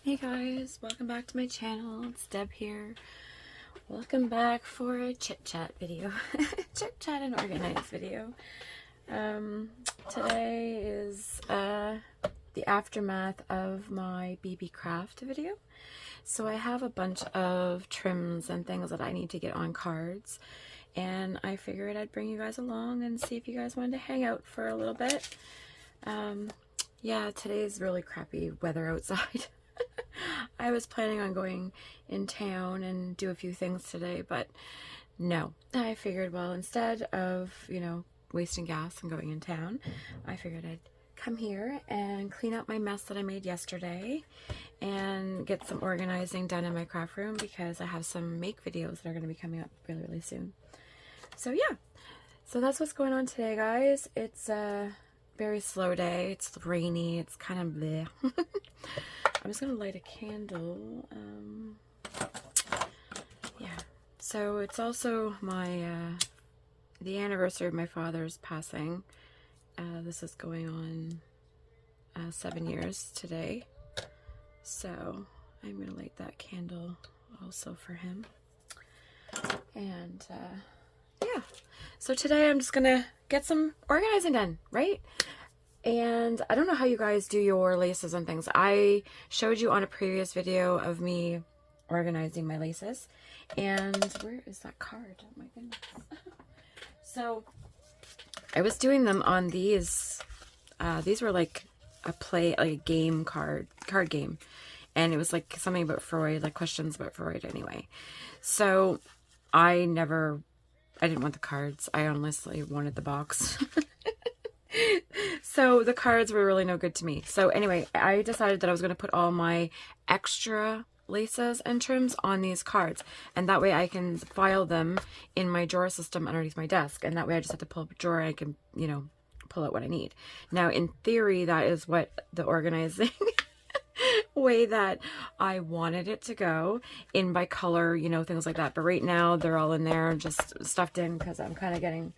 Hey guys, welcome back to my channel. It's Deb here. Welcome back for a chit chat video. Chit chat and organize video. Today is the aftermath of my Beebeecraft video. So I have a bunch of trims and things that I need to get on cards, and I figured I'd bring you guys along and see if you guys wanted to hang out for a little bit. Yeah, today's really crappy weather outside. I was planning on going in town and do a few things today, but no. I figured, well, instead of, wasting gas and going in town, I figured I'd come here and clean up my mess that I made yesterday and get some organizing done in my craft room, because I have some make videos that are going to be coming up really, really soon. So yeah, so that's what's going on today, guys. It's a very slow day. It's rainy. It's kind of bleh. I'm just going to light a candle. Yeah, so it's also my, the anniversary of my father's passing. This is going on 7 years today. So I'm going to light that candle also for him. And, yeah. So today I'm just going to get some organizing done, right? And I don't know how you guys do your laces and things. I showed you on a previous video of me organizing my laces. And where is that card? Oh my goodness. So I was doing them on these. These were like a game card game. And it was like something about Freud, like questions about Freud anyway. So I didn't want the cards. I honestly wanted the box. So the cards were really no good to me. So anyway, I decided that I was going to put all my extra laces and trims on these cards. And that way I can file them in my drawer system underneath my desk. And that way I just have to pull up a drawer and I can, pull out what I need. Now, in theory, that is what the organizing way that I wanted it to go, in by color, things like that. But right now they're all in there just stuffed in because I'm kind of getting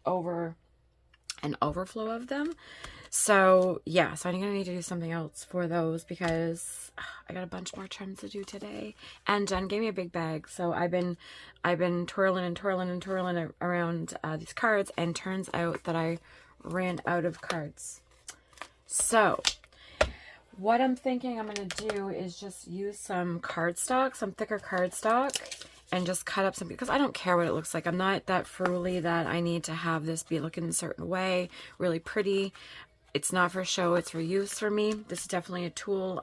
over an overflow of them. So yeah, so I'm gonna need to do something else for those, because I got a bunch more trims to do today. And Jen gave me a big bag, so I've been twirling and twirling and twirling around these cards, and turns out that I ran out of cards. So what I'm thinking I'm gonna do is just use some cardstock, some thicker cardstock, and just cut up some, because I don't care what it looks like. I'm not that fruity that I need to have this be looking a certain way, really pretty. It's not for show, it's for use for me. This is definitely a tool,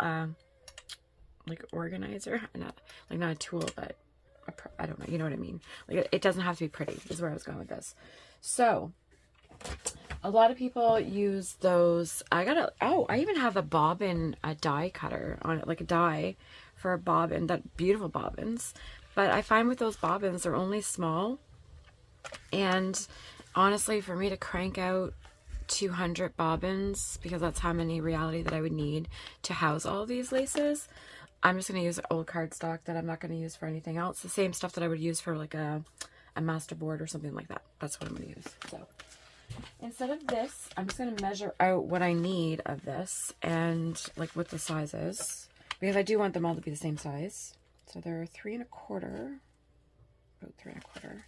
like organizer. Not a tool, but I don't know, you know what I mean? Like, it doesn't have to be pretty, is where I was going with this. So a lot of people use those. I even have a bobbin, a die cutter on it, like a die for a bobbin, that beautiful bobbins. But I find with those bobbins, they're only small. And honestly, for me to crank out 200 bobbins, because that's how many reality that I would need to house all these laces, I'm just going to use old cardstock that I'm not going to use for anything else. The same stuff that I would use for like a masterboard or something like that. That's what I'm going to use. So instead of this, I'm just going to measure out what I need of this and like what the size is, because I do want them all to be the same size. So they're 3 1/4, about 3 1/4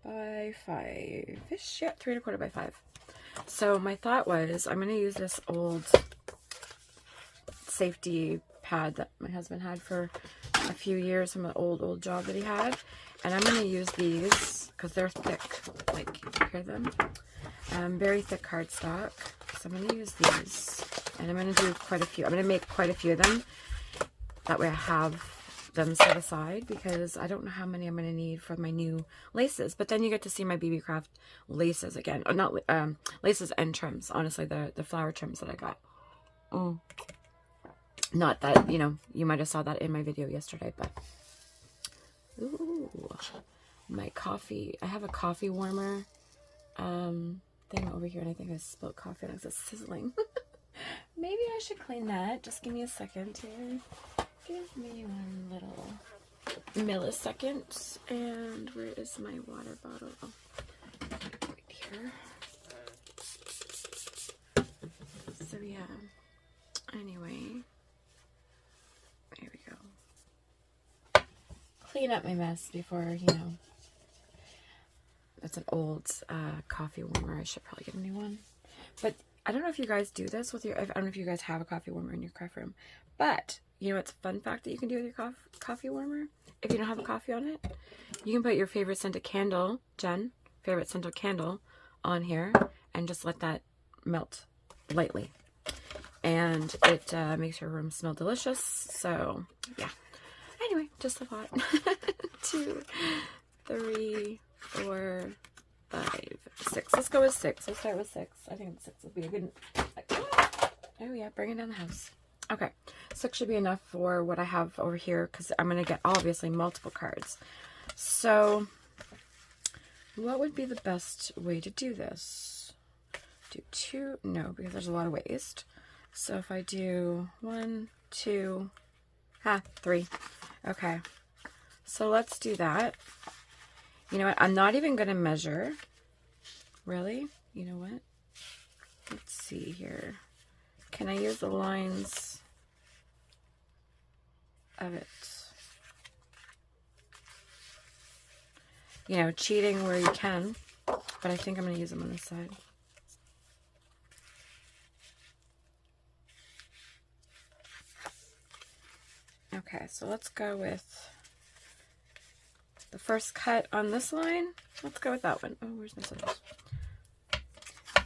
by 5-ish. Yeah, 3 1/4 by 5. So my thought was, I'm going to use this old safety pad that my husband had for a few years from an old job that he had. And I'm going to use these because they're thick, like, you hear them? Very thick cardstock. So I'm going to use these, and I'm going to do quite a few. I'm going to make quite a few of them. That way I have them set aside, because I don't know how many I'm going to need for my new laces. But then you get to see my Beebeecraft laces again. Or not laces and trims, honestly, the flower trims that I got. Not that, you might have saw that in my video yesterday, but ooh, my coffee. I have a coffee warmer thing over here, and I think I spilled coffee and it's sizzling. Maybe I should clean that. Just give me a second here. Give me one little millisecond. And where is my water bottle? Oh, right here. So yeah. Anyway, clean up my mess before, you know. That's an old coffee warmer. I should probably get a new one. But I don't know if you guys do this with your, I don't know if you guys have a coffee warmer in your craft room. But, you know, it's a fun fact that you can do with your coffee warmer. If you don't have a coffee on it, you can put your favorite scented candle, Jen, favorite scented candle on here and just let that melt lightly. And it makes your room smell delicious. So, yeah. Anyway, just a thought. 2, 3, 4, 5, 6. Let's go with 6. Let's start with 6. I think 6 will be a good... Oh, yeah. Bring it down the house. Okay. 6 should be enough for what I have over here because I'm going to get, obviously, multiple cards. So, what would be the best way to do this? Do 2? No, because there's a lot of waste. So, if I do 1, 2, 3. Okay. So, let's do that. You know what? I'm not even going to measure. Really? You know what? Let's see here. Can I use the lines of it? You know, cheating where you can. But I think I'm going to use them on this side. Okay, so let's go with the first cut on this line. Let's go with that one. Oh, where's my scissors?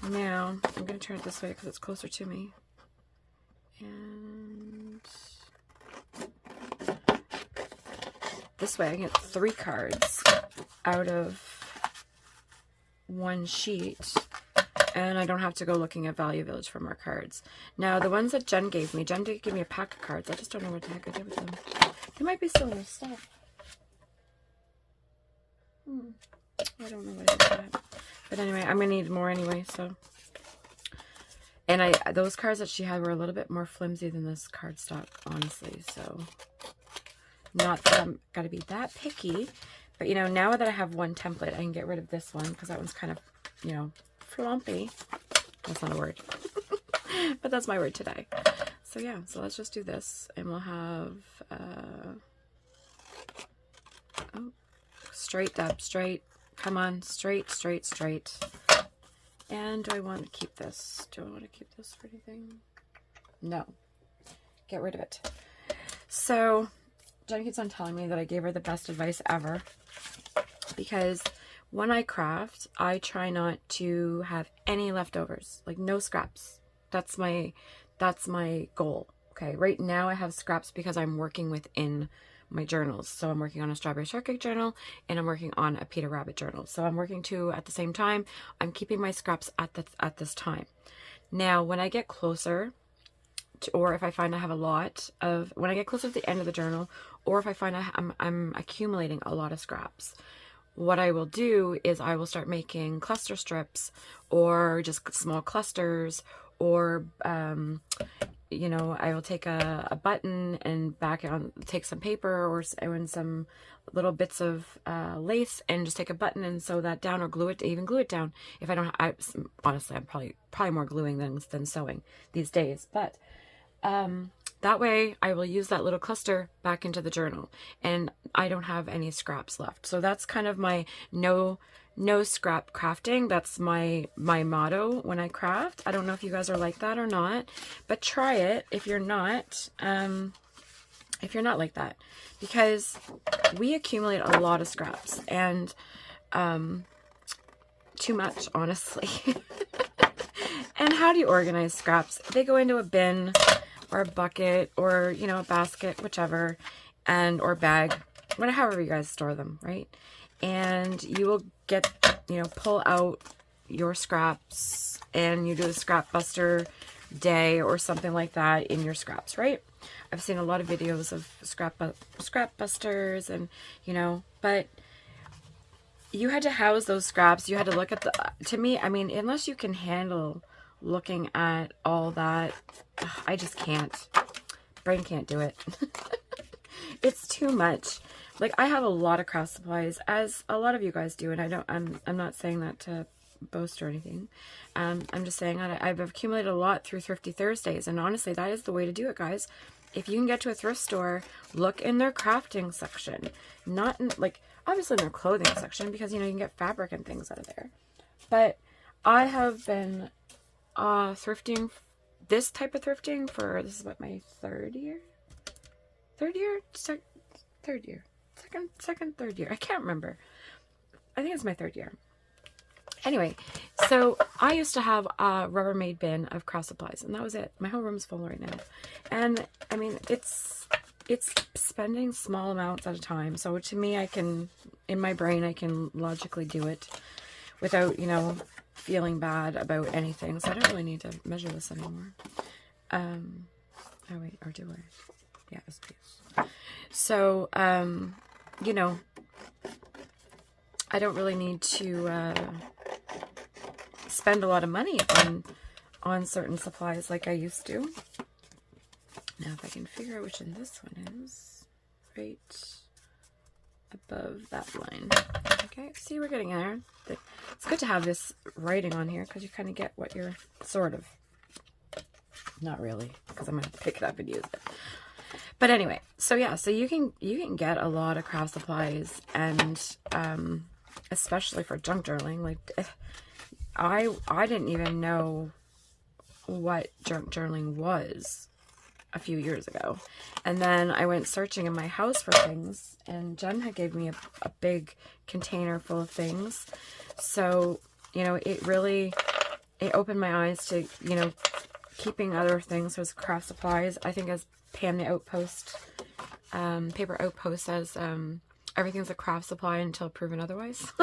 Now, I'm going to turn it this way because it's closer to me. And this way I get 3 cards out of 1 sheet. And I don't have to go looking at Value Village for more cards. Now, the ones that Jen gave me, Jen did give me a pack of cards. I just don't know what the heck I did with them. They might be still in their stuff. I don't know what I did with that. But anyway, I'm going to need more anyway, so. And those cards that she had were a little bit more flimsy than this cardstock, honestly. So, not that I'm got to be that picky. But, you know, now that I have 1 template, I can get rid of this one because that one's kind of, you know, flumpy. That's not a word. But that's my word today. So, yeah. So, let's just do this. And we'll have, oh, straight up, straight. Come on, straight, straight, straight. And do I want to keep this? Do I want to keep this for anything? No. Get rid of it. So, Jen keeps on telling me that I gave her the best advice ever. Because when I craft, I try not to have any leftovers. Like, no scraps. That's my goal. Okay, right now I have scraps because I'm working within my journals. So I'm working on a strawberry shortcake journal and I'm working on a Peter Rabbit journal. So I'm working 2 at the same time. I'm keeping my scraps at this time. Now, when I get closer to, or if I find I have a lot of, when I get closer to the end of the journal, or if I find I'm accumulating a lot of scraps, what I will do is I will start making cluster strips or just small clusters, or you know, I will take a button and back it on, take some paper or some little bits of lace and just take a button and sew that down, or glue it, even glue it down. If I don't, honestly, I'm probably more gluing than sewing these days. But that way I will use that little cluster back into the journal and I don't have any scraps left. So that's kind of my no scrap crafting. That's my motto when I craft. I don't know if you guys are like that or not, but try it if you're not like that, because we accumulate a lot of scraps and too much, honestly. And how do you organize scraps? They go into a bin or a bucket or, you know, a basket, whichever, or bag, however you guys store them, right? And you will get, you know, pull out your scraps and you do a scrap buster day or something like that in your scraps, right? I've seen a lot of videos of scrap busters and, you know, but you had to house those scraps. You had to look at to me, I mean, unless you can handle looking at all that, I just can't. Brain can't do it. It's too much. Like, I have a lot of craft supplies, as a lot of you guys do, and I'm not saying that to boast or anything. I'm just saying that I've accumulated a lot through Thrifty Thursdays, and honestly, that is the way to do it, guys. if you can get to a thrift store, look in their crafting section. Not in, like, obviously in their clothing section, because, you know, you can get fabric and things out of there. But I have been thrifting, this type of thrifting for, this is what, my third year? Third year? Third year. Third year. I can't remember. I think it's my third year. Anyway, so I used to have a Rubbermaid bin of craft supplies, and that was it. My whole room's full right now. And I mean, it's spending small amounts at a time. So to me, I can, in my brain, I can logically do it without, you know, feeling bad about anything. So I don't really need to measure this anymore. Oh wait, or do I? Yeah, SPs. So, you know, I don't really need to spend a lot of money on certain supplies like I used to. Now, if I can figure out which one this one is, right above that line. Okay, see, we're getting there. It's good to have this writing on here because you kind of get what you're sort of. Not really, because I'm going to pick it up and use it. But anyway, so yeah, so you can get a lot of craft supplies, and especially for junk journaling. Like, I didn't even know what junk journaling was a few years ago, and then I went searching in my house for things, and Jen had gave me a big container full of things. So, you know, it opened my eyes to, you know, keeping other things as craft supplies. I think, as Pam the Outpost, Paper Outpost says, everything's a craft supply until proven otherwise.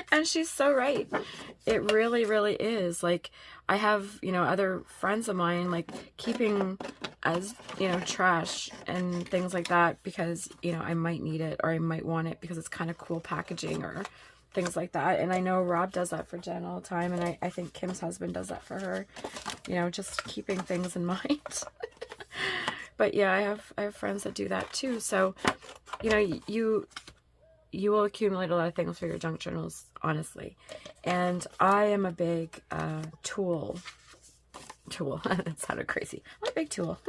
And she's so right. It really, really is. Like, I have, you know, other friends of mine, like, keeping as, you know, trash and things like that because, you know, I might need it or I might want it because it's kind of cool packaging or things like that. And I know Rob does that for Jen all the time, and I think Kim's husband does that for her. You know, just keeping things in mind. But yeah, I have friends that do that too. So, you know, you will accumulate a lot of things for your junk journals, honestly. And I am a big tool. That sounded crazy. I'm a big tool.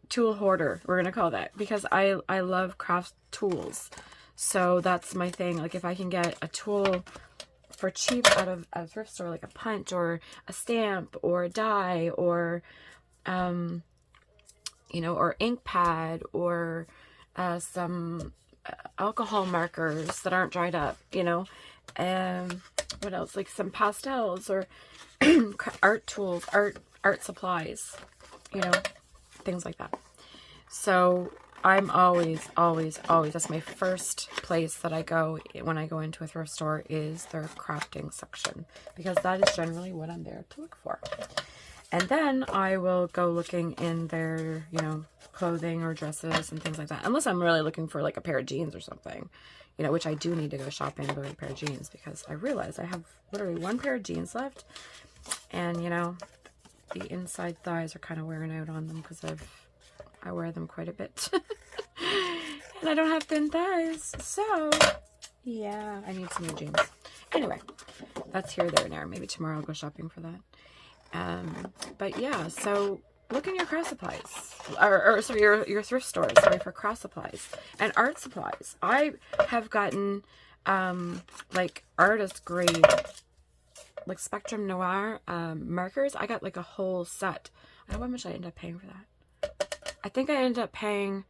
Tool hoarder, we're gonna call that, because I love craft tools. So that's my thing. Like, if I can get a tool for cheap out of a thrift store, like a punch or a stamp or a die or you know, or ink pad or some alcohol markers that aren't dried up, you know, what else, like some pastels or art tools, art supplies, you know, things like that. So I'm always, that's my first place that I go when I go into a thrift store, is their crafting section, because that is generally what I'm there to look for. And then I will go looking in their, you know, clothing or dresses and things like that. Unless I'm really looking for like a pair of jeans or something, you know, which I do need to go shopping and go get a pair of jeans, because I realize I have literally one pair of jeans left. And, you know, the inside thighs are kind of wearing out on them because I wear them quite a bit. And I don't have thin thighs. So, yeah, I need some new jeans. Anyway, that's here, there, and there. Maybe tomorrow I'll go shopping for that. But yeah, so look in your craft supplies, or sorry, your thrift stores, sorry, for craft supplies and art supplies. I have gotten, like, artist grade, like Spectrum Noir, markers. I got like a whole set. I don't know how much I ended up paying for that. I think I ended up paying,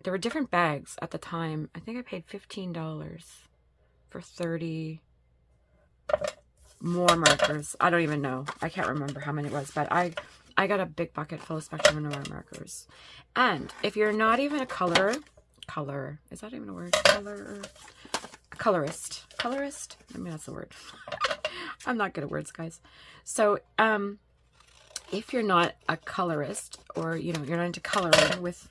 there were different bags at the time. I think I paid $15 for 30 more markers. I don't even know. I can't remember how many it was, but I got a big bucket full of Spectrum Noir markers. And if you're not even a color, is that even a word? Colorist. I mean, that's a word. I'm not good at words, guys. So, if you're not a colorist, or, you know, you're not into coloring with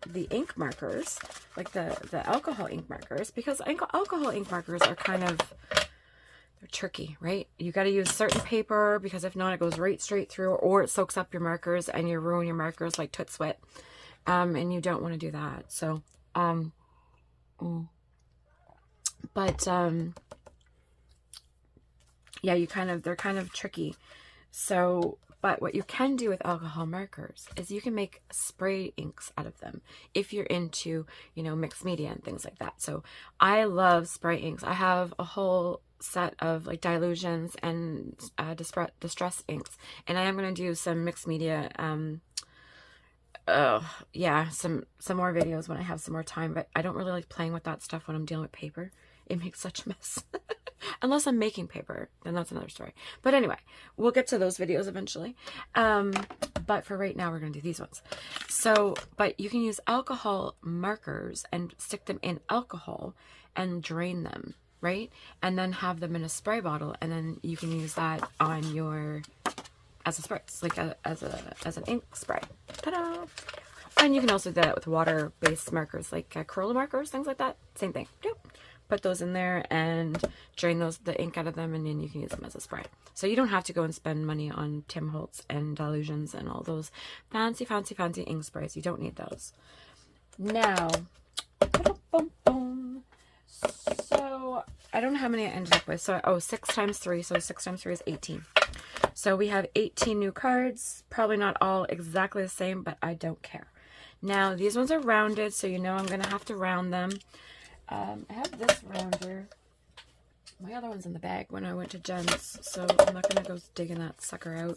the ink markers, like the alcohol ink markers, because alcohol ink markers are kind of, they're tricky, right? You got to use certain paper, because if not, it goes right straight through, or it soaks up your markers and you ruin your markers like Toot Sweat. And you don't want to do that. So, yeah, they're kind of tricky. So, But what you can do with alcohol markers is you can make spray inks out of them if you're into, you know, mixed media and things like that. So I love spray inks. I have a whole set of like dilutions and distress inks, and I am going to do some mixed media yeah, some more videos when I have some more time, but I don't really like playing with that stuff when I'm dealing with paper. It makes such a mess. Unless I'm making paper, then that's another story. But anyway, we'll get to those videos eventually. But for right now, we're going to do these ones. So, but you can use alcohol markers and stick them in alcohol and drain them, right? And then have them in a spray bottle, and then you can use that on your, as a spray, like as an ink spray. Ta-da! And you can also do that with water-based markers, like acrylic markers, things like that. Same thing. Yep. Put those in there and drain the ink out of them, and then you can use them as a spray. So you don't have to go and spend money on Tim Holtz and dilutions and all those fancy ink sprays. You don't need those. Now, so I don't know how many I ended up with. So 6 times 3. So 6 times 3 is 18. So we have 18 new cards. Probably not all exactly the same, but I don't care. Now these ones are rounded, so you know I'm gonna have to round them. I have this rounder. My other one's in the bag when I went to Jen's, so I'm not going to go digging that sucker out.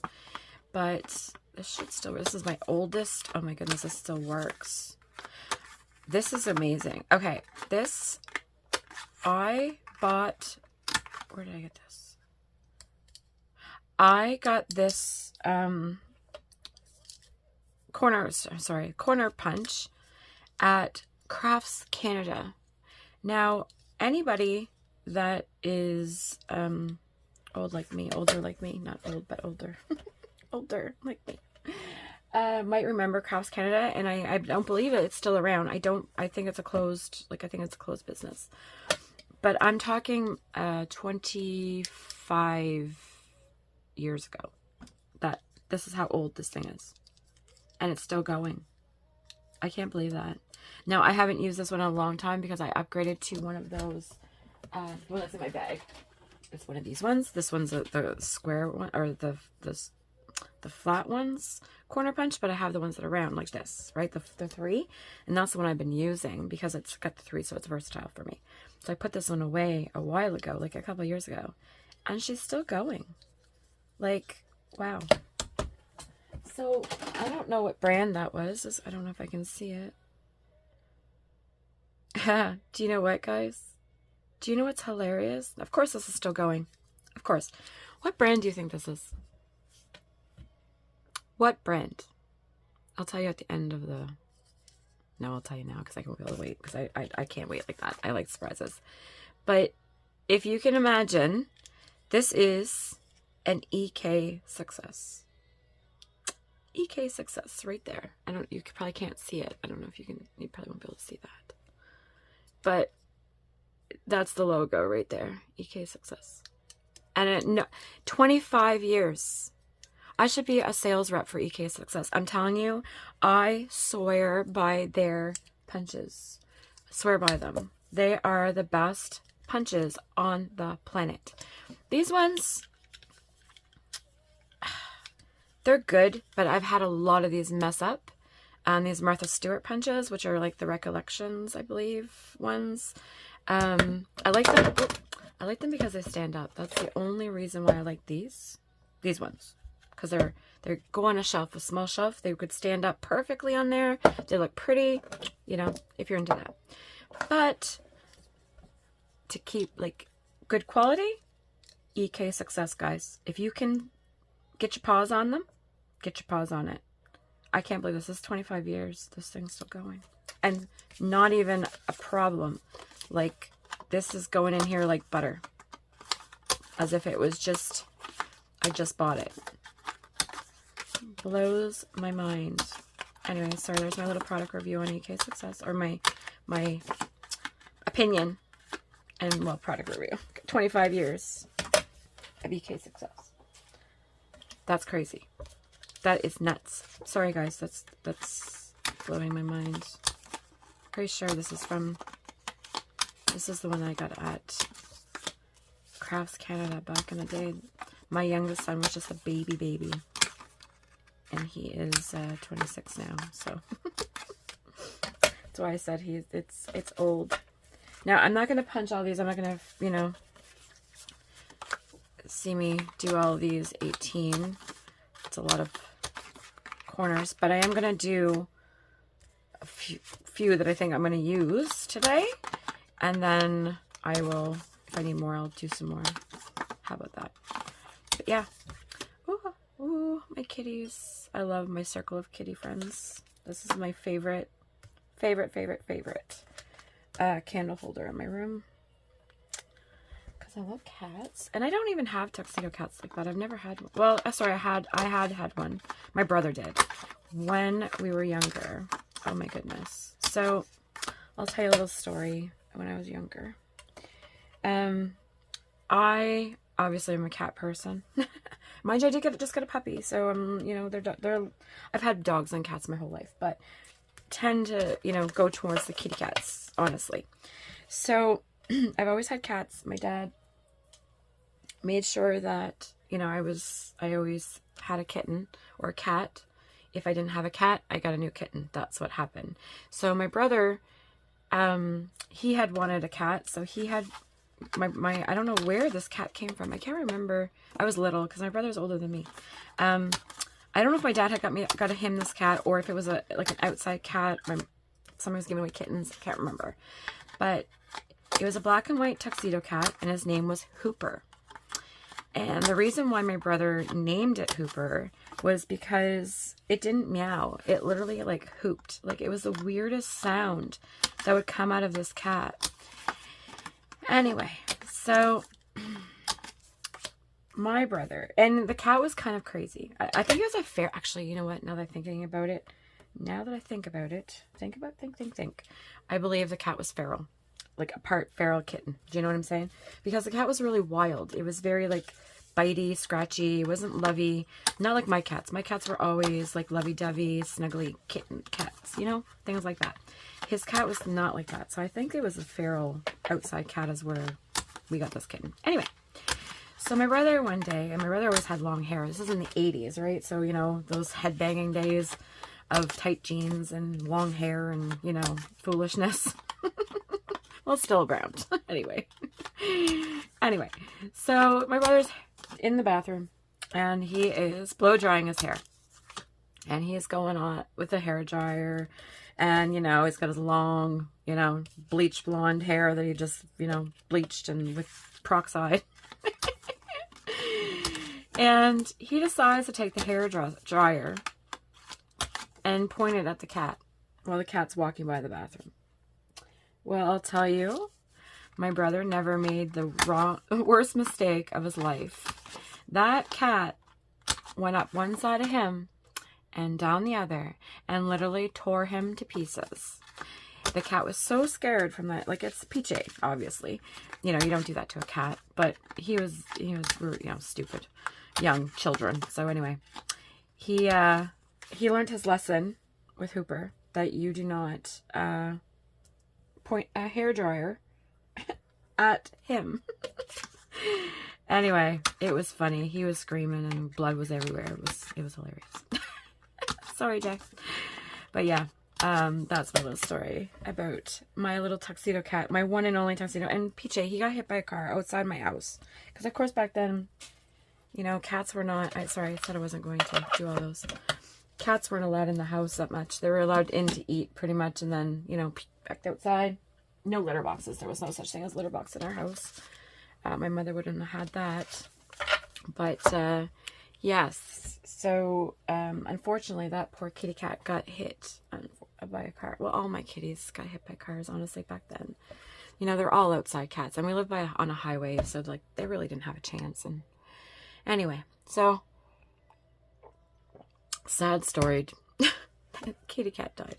But this should still, this is my oldest. Oh my goodness, this still works. This is amazing. Okay, this, I bought, where did I get this? I got this corner punch at Crafts Canada. Now, anybody that is older like me, not old, but older, older like me, might remember Crafts Canada, and I don't believe it's still around. I think it's a closed, I think it's a closed business. But I'm talking 25 years ago. This is how old this thing is. And it's still going. I can't believe that. Now, I haven't used this one in a long time because I upgraded to one of those, well, that's in my bag. It's one of these ones. This one's the square one, or the flat ones, corner punch, but I have the ones that are round like this, right? The 3, and that's the one I've been using because it's got the 3, so it's versatile for me. So I put this one away a while ago, like a couple of years ago, and she's still going. Like, wow. So, I don't know what brand that was. I don't know if I can see it. Do you know what, guys? Do you know what's hilarious? Of course this is still going. Of course. What brand do you think this is? What brand? I'll tell you at the end of the... No, I'll tell you now because I won't be able to wait, because I can't wait like that. I like surprises. But if you can imagine, this is an EK Success. EK Success right there. You probably can't see it. I don't know if you can, you probably won't be able to see that. But that's the logo right there. EK Success. And 25 years. I should be a sales rep for EK Success. I'm telling you, I swear by their punches. I swear by them. They are the best punches on the planet. These ones, they're good, but I've had a lot of these mess up. These Martha Stewart punches, which are like the Recollections, I believe, ones. I like them. I like them because they stand up. That's the only reason why I like these ones, because they go on a shelf, a small shelf. They could stand up perfectly on there. They look pretty, you know, if you're into that. But to keep like good quality, EK Success, guys. If you can get your paws on them, get your paws on it. I can't believe this is 25 years. This thing's still going. And not even a problem. Like, this is going in here like butter. As if it was just, I just bought it. Blows my mind. Anyway, sorry, there's my little product review on EK Success. Or my opinion. And, well, product review. 25 years of EK Success. That's crazy. That is nuts. Sorry, guys. That's blowing my mind. Pretty sure this is from... This is the one I got at Crafts Canada back in the day. My youngest son was just a baby. and he is 26 now. So that's why I said it's old. Now I'm not gonna punch all these. I'm not gonna, you know, see me do all these 18. It's a lot of corners, but I am gonna do a few that I think I'm gonna use today, and then I will, if I need more, I'll do some more. How about that? But yeah. Ooh, my kitties. I love my circle of kitty friends. This is my favorite candle holder in my room. Because I love cats. And I don't even have tuxedo cats like that. I've never had one. Well, sorry, I had one. My brother did. When we were younger. Oh my goodness. So, I'll tell you a little story when I was younger. I obviously am a cat person. Mind you, I did just get a puppy, so you know, I've had dogs and cats my whole life, but tend to, you know, go towards the kitty cats, honestly. So I've always had cats. My dad made sure that, you know, I always had a kitten or a cat. If I didn't have a cat, I got a new kitten. That's what happened. So my brother, he had wanted a cat, so he had my I don't know where this cat came from. I can't remember. I was little because my brother's older than me. I don't know if my dad had got him this cat, or if it was like an outside cat. Someone was giving away kittens. I can't remember. But it was a black and white tuxedo cat, and his name was Hooper. And the reason why my brother named it Hooper was because it didn't meow. It literally like hooped. Like, it was the weirdest sound that would come out of this cat. Anyway, so my brother, and the cat was kind of crazy. I think it was a actually, you know what, now that I'm thinking about it, think. I believe the cat was feral, like a part feral kitten. Do you know what I'm saying? Because the cat was really wild. It was very like bitey, scratchy. It wasn't lovey. Not like my cats. My cats were always like lovey-dovey, snuggly kitten cats, you know, things like that. His cat was not like that. So I think it was a feral outside cat is where we got this kitten. Anyway, so my brother one day, and my brother always had long hair. This is in the 80s, right? So, you know, those headbanging days of tight jeans and long hair and, you know, foolishness. Well, it's still around. Anyway, so my brother's in the bathroom, and he is blow drying his hair. And he is going on with a hair dryer. And, you know, he's got his long, you know, bleached blonde hair that he just, you know, bleached and with peroxide. And he decides to take the hair dryer and point it at the cat while the cat's walking by the bathroom. Well, I'll tell you, my brother never made the worst mistake of his life. That cat went up one side of him and down the other, and literally tore him to pieces. The cat was so scared from that. Like, it's Peachy, obviously. You know, you don't do that to a cat, but he was, you know, stupid young children. So anyway, he learned his lesson with Hooper, that you do not point a hairdryer at him. Anyway, it was funny. He was screaming and blood was everywhere. It was hilarious. Sorry, Jack. But yeah, that's my little story about my little tuxedo cat, my one and only tuxedo. And Peachy, he got hit by a car outside my house. Because, of course, back then, you know, cats were not... Sorry, I said I wasn't going to do all those. Cats weren't allowed in the house that much. They were allowed in to eat, pretty much, and then, you know, back outside. No litter boxes. There was no such thing as litter box in our house. My mother wouldn't have had that. But, yes. So, unfortunately, that poor kitty cat got hit by a car. Well, all my kitties got hit by cars, honestly, back then. You know, they're all outside cats. And we live on a highway, so, like, they really didn't have a chance. And anyway, so, sad story. Kitty cat died.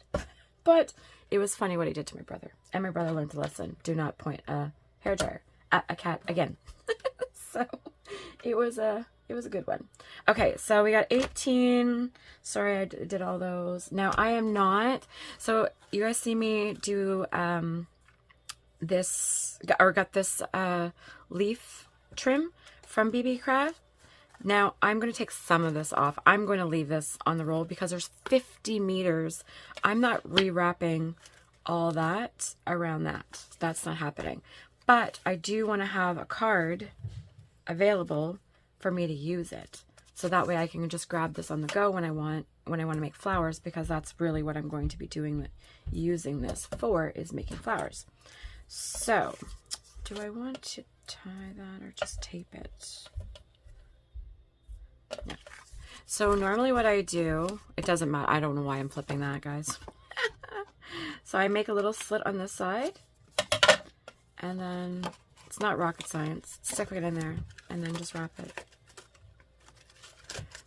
But it was funny what he did to my brother. And my brother learned a lesson. Do not point a hairdryer at a cat again. So, it was a good one. Okay, so we got 18. Sorry, I did all those. Now, I am not. So, you guys see me do got this leaf trim from Beebeecraft. Now, I'm going to take some of this off. I'm going to leave this on the roll because there's 50 meters. I'm not rewrapping all that around that. That's not happening. But I do want to have a card available for me to use it. So that way I can just grab this on the go when I want to make flowers, because that's really what I'm going to be doing, using this for, is making flowers. So, do I want to tie that or just tape it? No. So normally what I do, it doesn't matter. I don't know why I'm flipping that, guys. So I make a little slit on this side, and then it's not rocket science. Stick it in there and then just wrap it.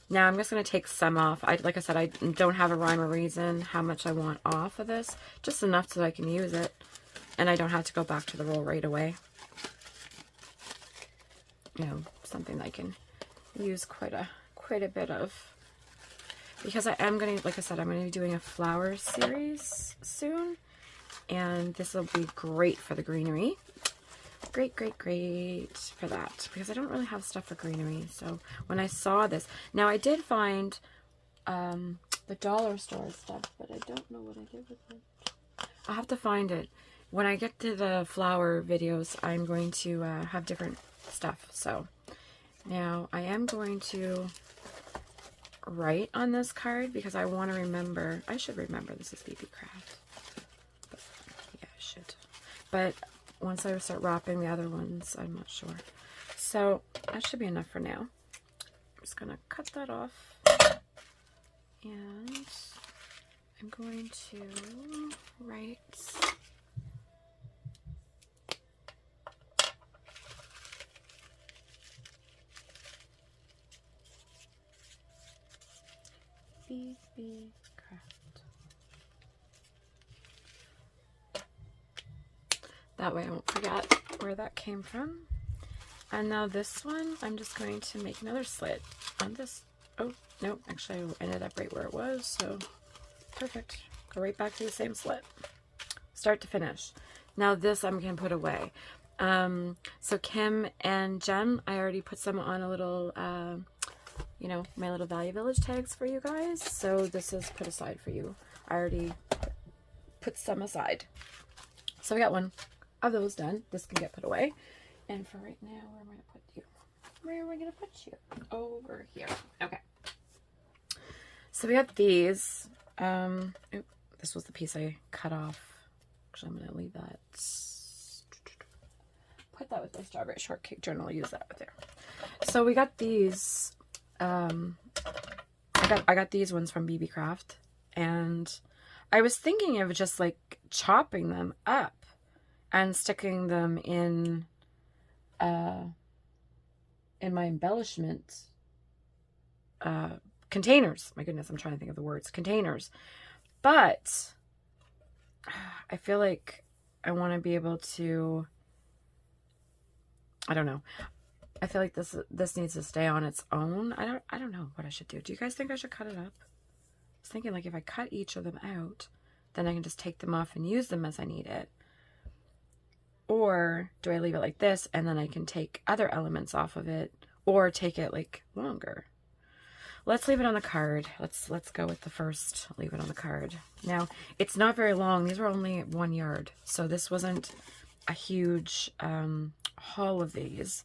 Now I'm just going to take some off. Like I said, I don't have a rhyme or reason how much I want off of this. Just enough so that I can use it. And I don't have to go back to the roll right away. You know, something that I can use quite a bit of. Because I am going to, like I said, I'm going to be doing a flower series soon. And this will be great for the greenery. Great, great, great for that. Because I don't really have stuff for greenery. So when I saw this, now I did find the dollar store stuff, but I don't know what I did with it. I'll have to find it. When I get to the flower videos, I'm going to have different stuff. So now I am going to write on this card because I want to remember. I should remember this is Beebeecraft. But, yeah, I should. But once I start wrapping the other ones, I'm not sure. So that should be enough for now. I'm just going to cut that off. And I'm going to write Beebeecraft. That way I won't forget where that came from. And now this one, I'm just going to make another slit on this. Oh, no, actually I ended up right where it was, so perfect. Go right back to the same slit. Start to finish. Now this I'm going to put away. So Kim and Jen, I already put some on a little, you know, my little Value Village tags for you guys. So this is put aside for you. I already put some aside. So we got one of those done. This can get put away. And for right now, where am I going to put you? Where am I going to put you? Over here. Okay. So we got these. This was the piece I cut off. Actually, I'm going to leave that. Put that with my strawberry shortcake journal. I'll use that right there. So we got these. I got these ones from Beebeecraft, and I was thinking of just like chopping them up and sticking them in my embellishment containers. My goodness, I'm trying to think of the words. Containers. But I feel like I want to be able to, I don't know. I feel like this needs to stay on its own. I don't know what I should do. Do you guys think I should cut it up? I was thinking like if I cut each of them out, then I can just take them off and use them as I need it. Or do I leave it like this and then I can take other elements off of it, or take it like longer? Let's leave it on the card. Let's go with the first. Leave it on the card. Now, it's not very long. These were only 1 yard. So this wasn't a huge haul of these.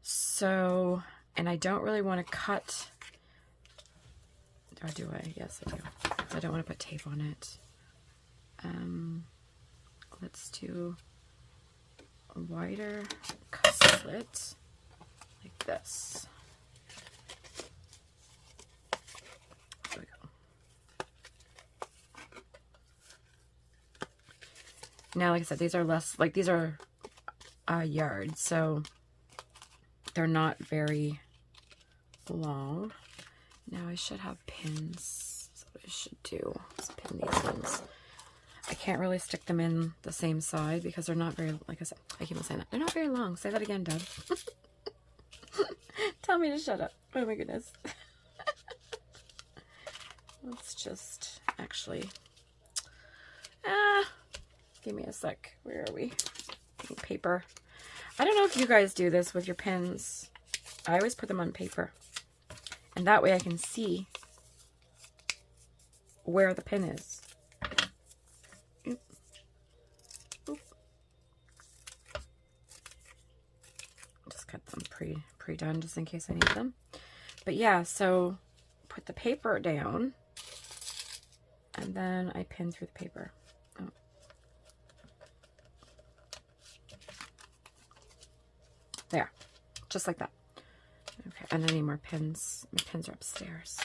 So, and I don't really want to cut. Or do I? Yes, I do. I don't want to put tape on it. Let's do a wider slit like this. There we go. Now, like I said, these are less, like these are a yard, so they're not very long. Now I should have pins. That's what I should do. Let's pin these ones. I can't really stick them in the same side because they're not very, like I said, I keep on saying that. They're not very long. Say that again, Deb. Tell me to shut up. Oh my goodness. Let's just actually, give me a sec. Where are we? Paper. I don't know if you guys do this with your pins. I always put them on paper. And that way I can see where the pin is. Oop. Oop. Just cut them pre-done just in case I need them. But yeah, so put the paper down and then I pin through the paper. Oh. There, just like that. Okay, and I need more pins. My pins are upstairs.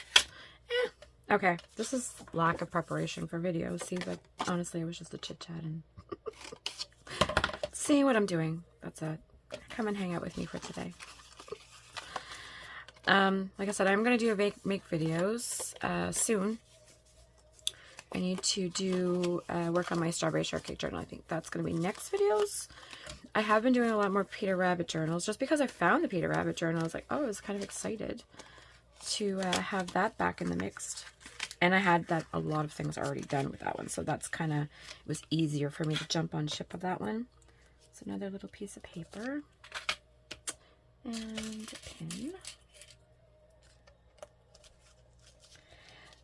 Okay, this is lack of preparation for videos. See, but honestly, it was just a chit-chat and seeing what I'm doing. That's it. Come and hang out with me for today. Like I said, I'm going to do make videos soon. I need to do work on my strawberry shortcake journal. I think that's going to be next videos. I have been doing a lot more Peter Rabbit journals just because I found the Peter Rabbit journal. I was like, oh, I was kind of excited to have that back in the mix. And I had that a lot of things already done with that one. So that's kind of, it was easier for me to jump on ship of that one. So another little piece of paper. And a pin.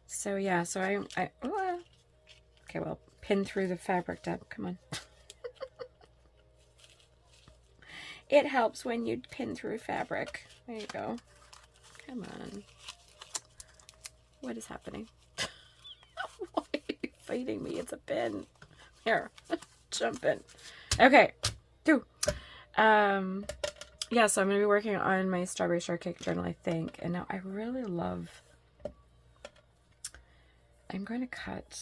So yeah, so I okay, well, pin through the fabric, Deb, come on. It helps when you pin through fabric. There you go. Come on. What is happening? Why are you fighting me? It's a pin. Here, jump in. Okay, do. Yeah, so I'm going to be working on my strawberry shortcake journal, I think. And now I really love... I'm going to cut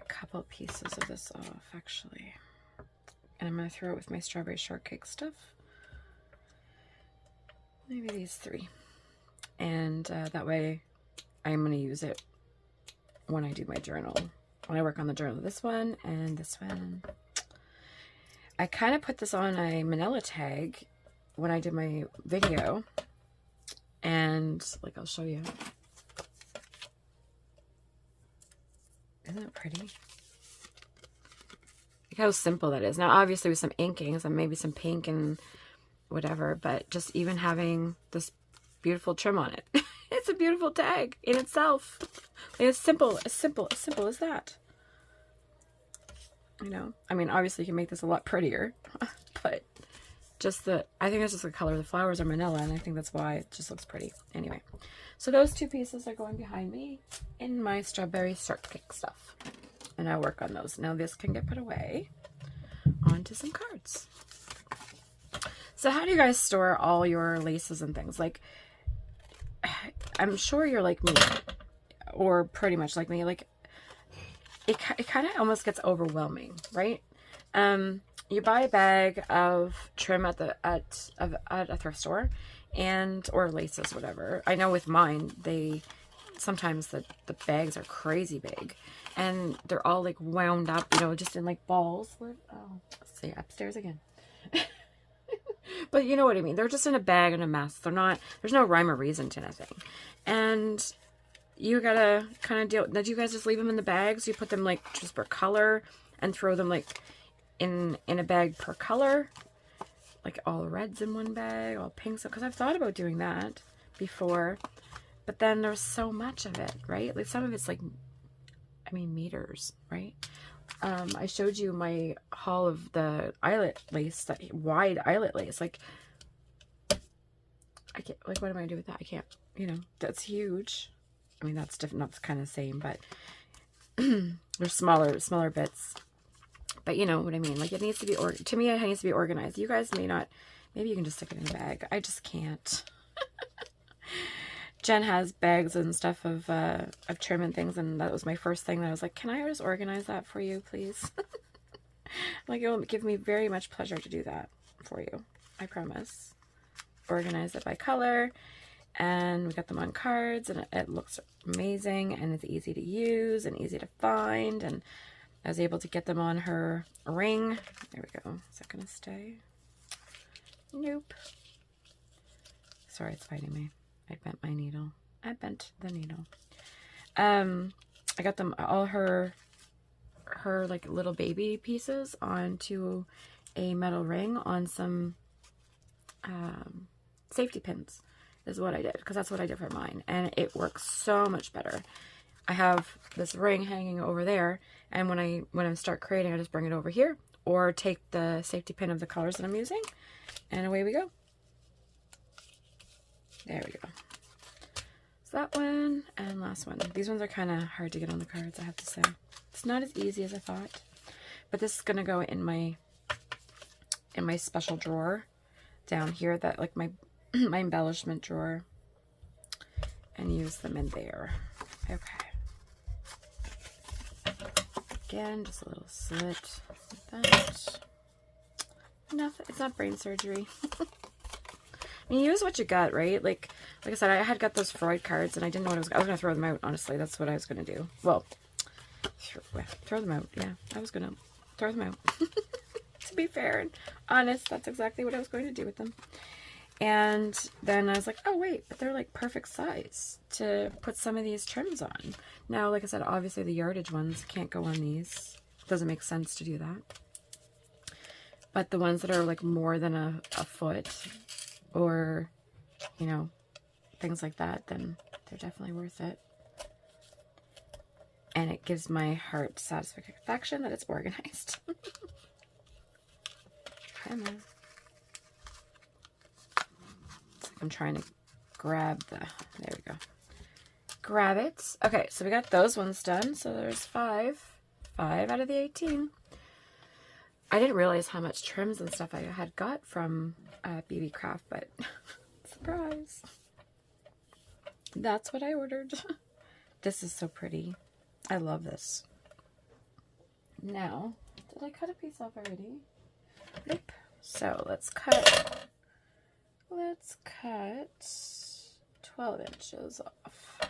a couple pieces of this off, actually. And I'm going to throw it with my strawberry shortcake stuff. Maybe these 3. And that way I'm going to use it when I do my journal. When I work on the journal. This one and this one. I kind of put this on a manila tag when I did my video. And, like, I'll show you. Isn't it pretty? Look how simple that is. Now, obviously with some inkings and maybe some pink and whatever, but just even having this beautiful trim on it. It's a beautiful tag in itself. It's simple as that. You know, I mean, obviously you can make this a lot prettier, but just I think it's just the color of the flowers are manila, and I think that's why it just looks pretty. Anyway, so those 2 pieces are going behind me in my strawberry shortcake stuff. And I'll work on those. Now this can get put away onto some cards. So how do you guys store all your laces and things? Like, I'm sure you're like me, or pretty much like me. Like, it kind of almost gets overwhelming, right? You buy a bag of trim at a thrift store, or laces, whatever. I know with mine, sometimes the bags are crazy big, and they're all like wound up, you know, just in like balls. Let's see, upstairs again. But you know what I mean. They're just in a bag and a mess. They're not. There's no rhyme or reason to anything, and you gotta kind of deal. Now, do you guys just leave them in the bags? You put them like just per color and throw them like in a bag per color, like all reds in one bag, all pinks. Because I've thought about doing that before, but then there's so much of it, right? Like some of it's like, I mean, meters, right? I showed you my haul of the eyelet lace, that wide eyelet lace. Like, I can't, like, what am I gonna do with that? I can't, you know, that's huge. I mean, that's different, that's kind of the same, but there's smaller bits. But you know what I mean? Like, it needs to be, to me, it needs to be organized. You guys may not, maybe you can just stick it in a bag. I just can't. Jen has bags and stuff of trim and things, and that was my first thing that I was like, can I just organize that for you, please? Like, it will give me very much pleasure to do that for you. I promise. Organize it by color, and we got them on cards, and it looks amazing, and it's easy to use and easy to find, and I was able to get them on her ring. There we go. Is that going to stay? Nope. Sorry, it's fighting me. I bent my needle. I bent the needle. I got them all her like little baby pieces onto a metal ring on some safety pins is what I did, because that's what I did for mine, and it works so much better. I have this ring hanging over there, and when I start creating, I just bring it over here, or take the safety pin of the colors that I'm using, and away we go. There we go. So that one, and last one. These ones are kind of hard to get on the cards, I have to say. It's not as easy as I thought, but this is gonna go in my special drawer down here, that like my my embellishment drawer, and use them in there. Okay. Again, just a little slit like that. Nothing. It's not brain surgery. I mean, use what you got, right? Like I said, I had got those Freud cards, and I didn't know what I was going to throw them out, honestly. That's what I was going to do. Well, throw them out. Yeah, I was going to throw them out. To be fair and honest, that's exactly what I was going to do with them. And then I was like, oh, wait, but they're like perfect size to put some of these trims on. Now, like I said, obviously the yardage ones can't go on these. It doesn't make sense to do that. But the ones that are like more than a foot, or, you know, things like that, then they're definitely worth it. And it gives my heart satisfaction that it's organized. Come on. I'm trying to grab there we go. Grab it. Okay, so we got those ones done. So there's 5 out of the 18. I didn't realize how much trims and stuff I had got from Beebeecraft, but surprise. That's what I ordered. This is so pretty. I love this. Now, did I cut a piece off already? Nope. So let's cut 12 inches off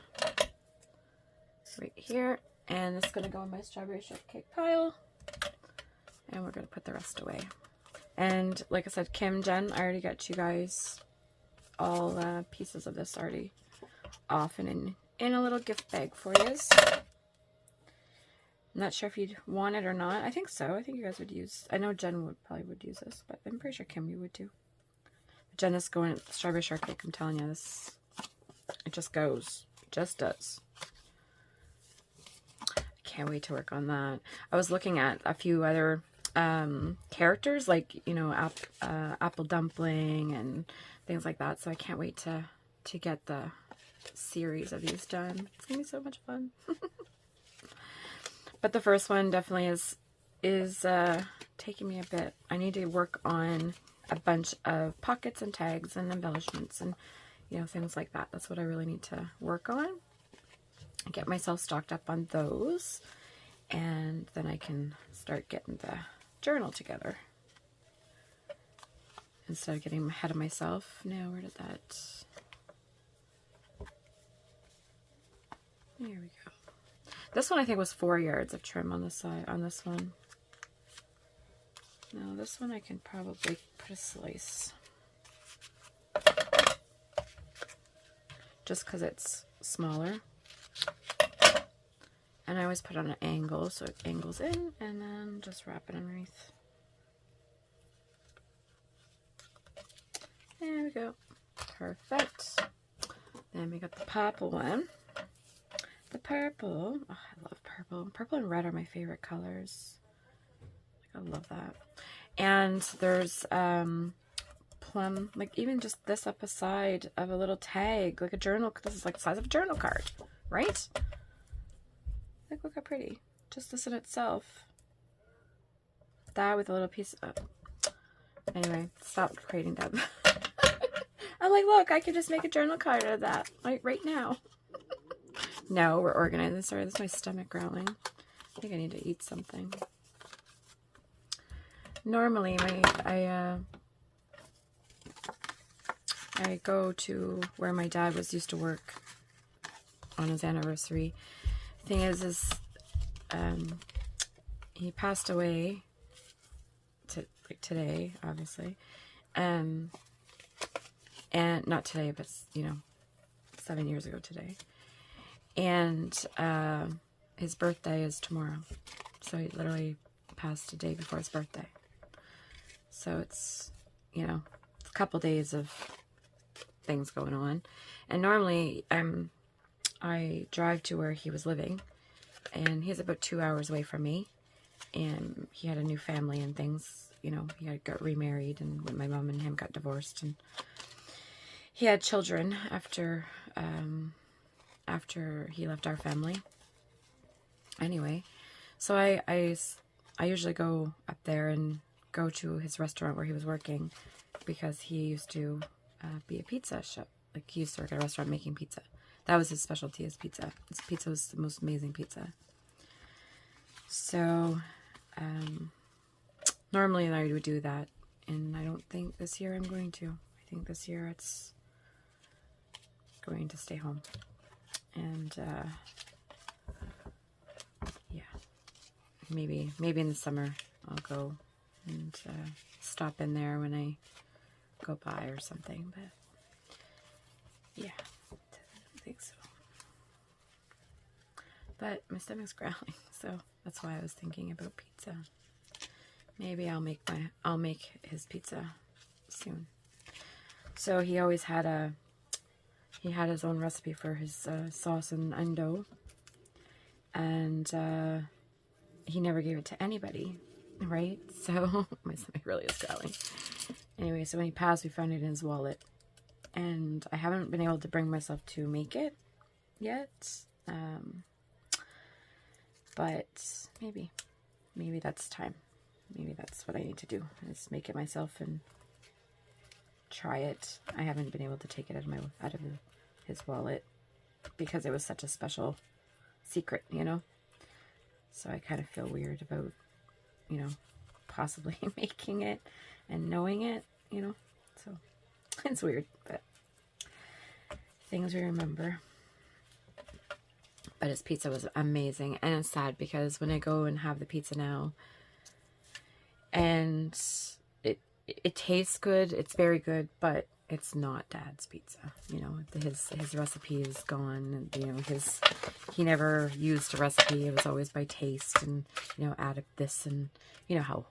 right here, and it's going to go in my strawberry shortcake pile, and we're going to put the rest away. And like I said, Kim, Jen, I already got you guys all pieces of this already off and in a little gift bag for you. I'm not sure if you'd want it or not. I think so. I think you guys would use, I know Jen probably would use this, but I'm pretty sure Kim, you would too. Jen is going strawberry shortcake. I'm telling you, this, it just goes. It just does. I can't wait to work on that. I was looking at a few other characters, like, you know, apple dumpling and things like that. So I can't wait to get the series of these done. It's gonna be so much fun. But the first one definitely is taking me a bit. I need to work on a bunch of pockets and tags and embellishments and, you know, things like that. That's what I really need to work on. Get myself stocked up on those, and then I can start getting the journal together instead of getting ahead of myself. Now, where did that... There we go. This one I think was 4 yards of trim on the side, on this one. Now this one I can probably put a slice. Just because it's smaller. And I always put on an angle, so it angles in, and then just wrap it underneath. There we go. Perfect. Then we got the purple one. The purple, oh, I love purple. Purple and red are my favorite colors. Like, I love that. And there's plum, like even just this up a side of a little tag, like a journal. This is like the size of a journal card, right? Like, look how pretty. Just this in itself. That with a little piece of... Anyway, stop creating that. I'm like, look, I could just make a journal card out of that, like right now. No, we're organizing. Sorry, that's my stomach growling. I think I need to eat something. Normally, I go to where my dad used to work on his anniversary. Thing is he passed away today, obviously, and not today, but, you know, 7 years ago today. And his birthday is tomorrow, so he literally passed a day before his birthday. So it's, you know, it's couple days of things going on. And normally I drive to where he was living, and he's about 2 hours away from me, and he had a new family and things, you know, he had got remarried, and when my mom and him got divorced, and he had children after he left our family. Anyway, so I usually go up there and go to his restaurant where he was working, because he used to be a pizza chef. Like, he used to work at a restaurant making pizza. That was his specialty, is pizza. His pizza was the most amazing pizza. So, normally I would do that, and I don't think this year I'm going to. I think this year it's going to stay home. And, yeah. Maybe in the summer I'll go and stop in there when I go by or something, but yeah, I don't think so. But my stomach's growling, so that's why I was thinking about pizza. Maybe I'll make his pizza soon. So he always had his own recipe for his sauce and dough, and he never gave it to anybody, right? So my stomach really is growling. Anyway, so when he passed, we found it in his wallet, and I haven't been able to bring myself to make it yet. But maybe that's time. Maybe that's what I need to do, is make it myself and try it. I haven't been able to take it out of his wallet because it was such a special secret, you know. So I kind of feel weird about, you know, possibly making it and knowing it, you know. So it's weird, but things we remember. But his pizza was amazing, and it's sad because when I go and have the pizza now, and it tastes good, it's very good, but it's not Dad's pizza. You know, his recipe is gone, and you know, he never used a recipe. It was always by taste, and you know, add this, and you know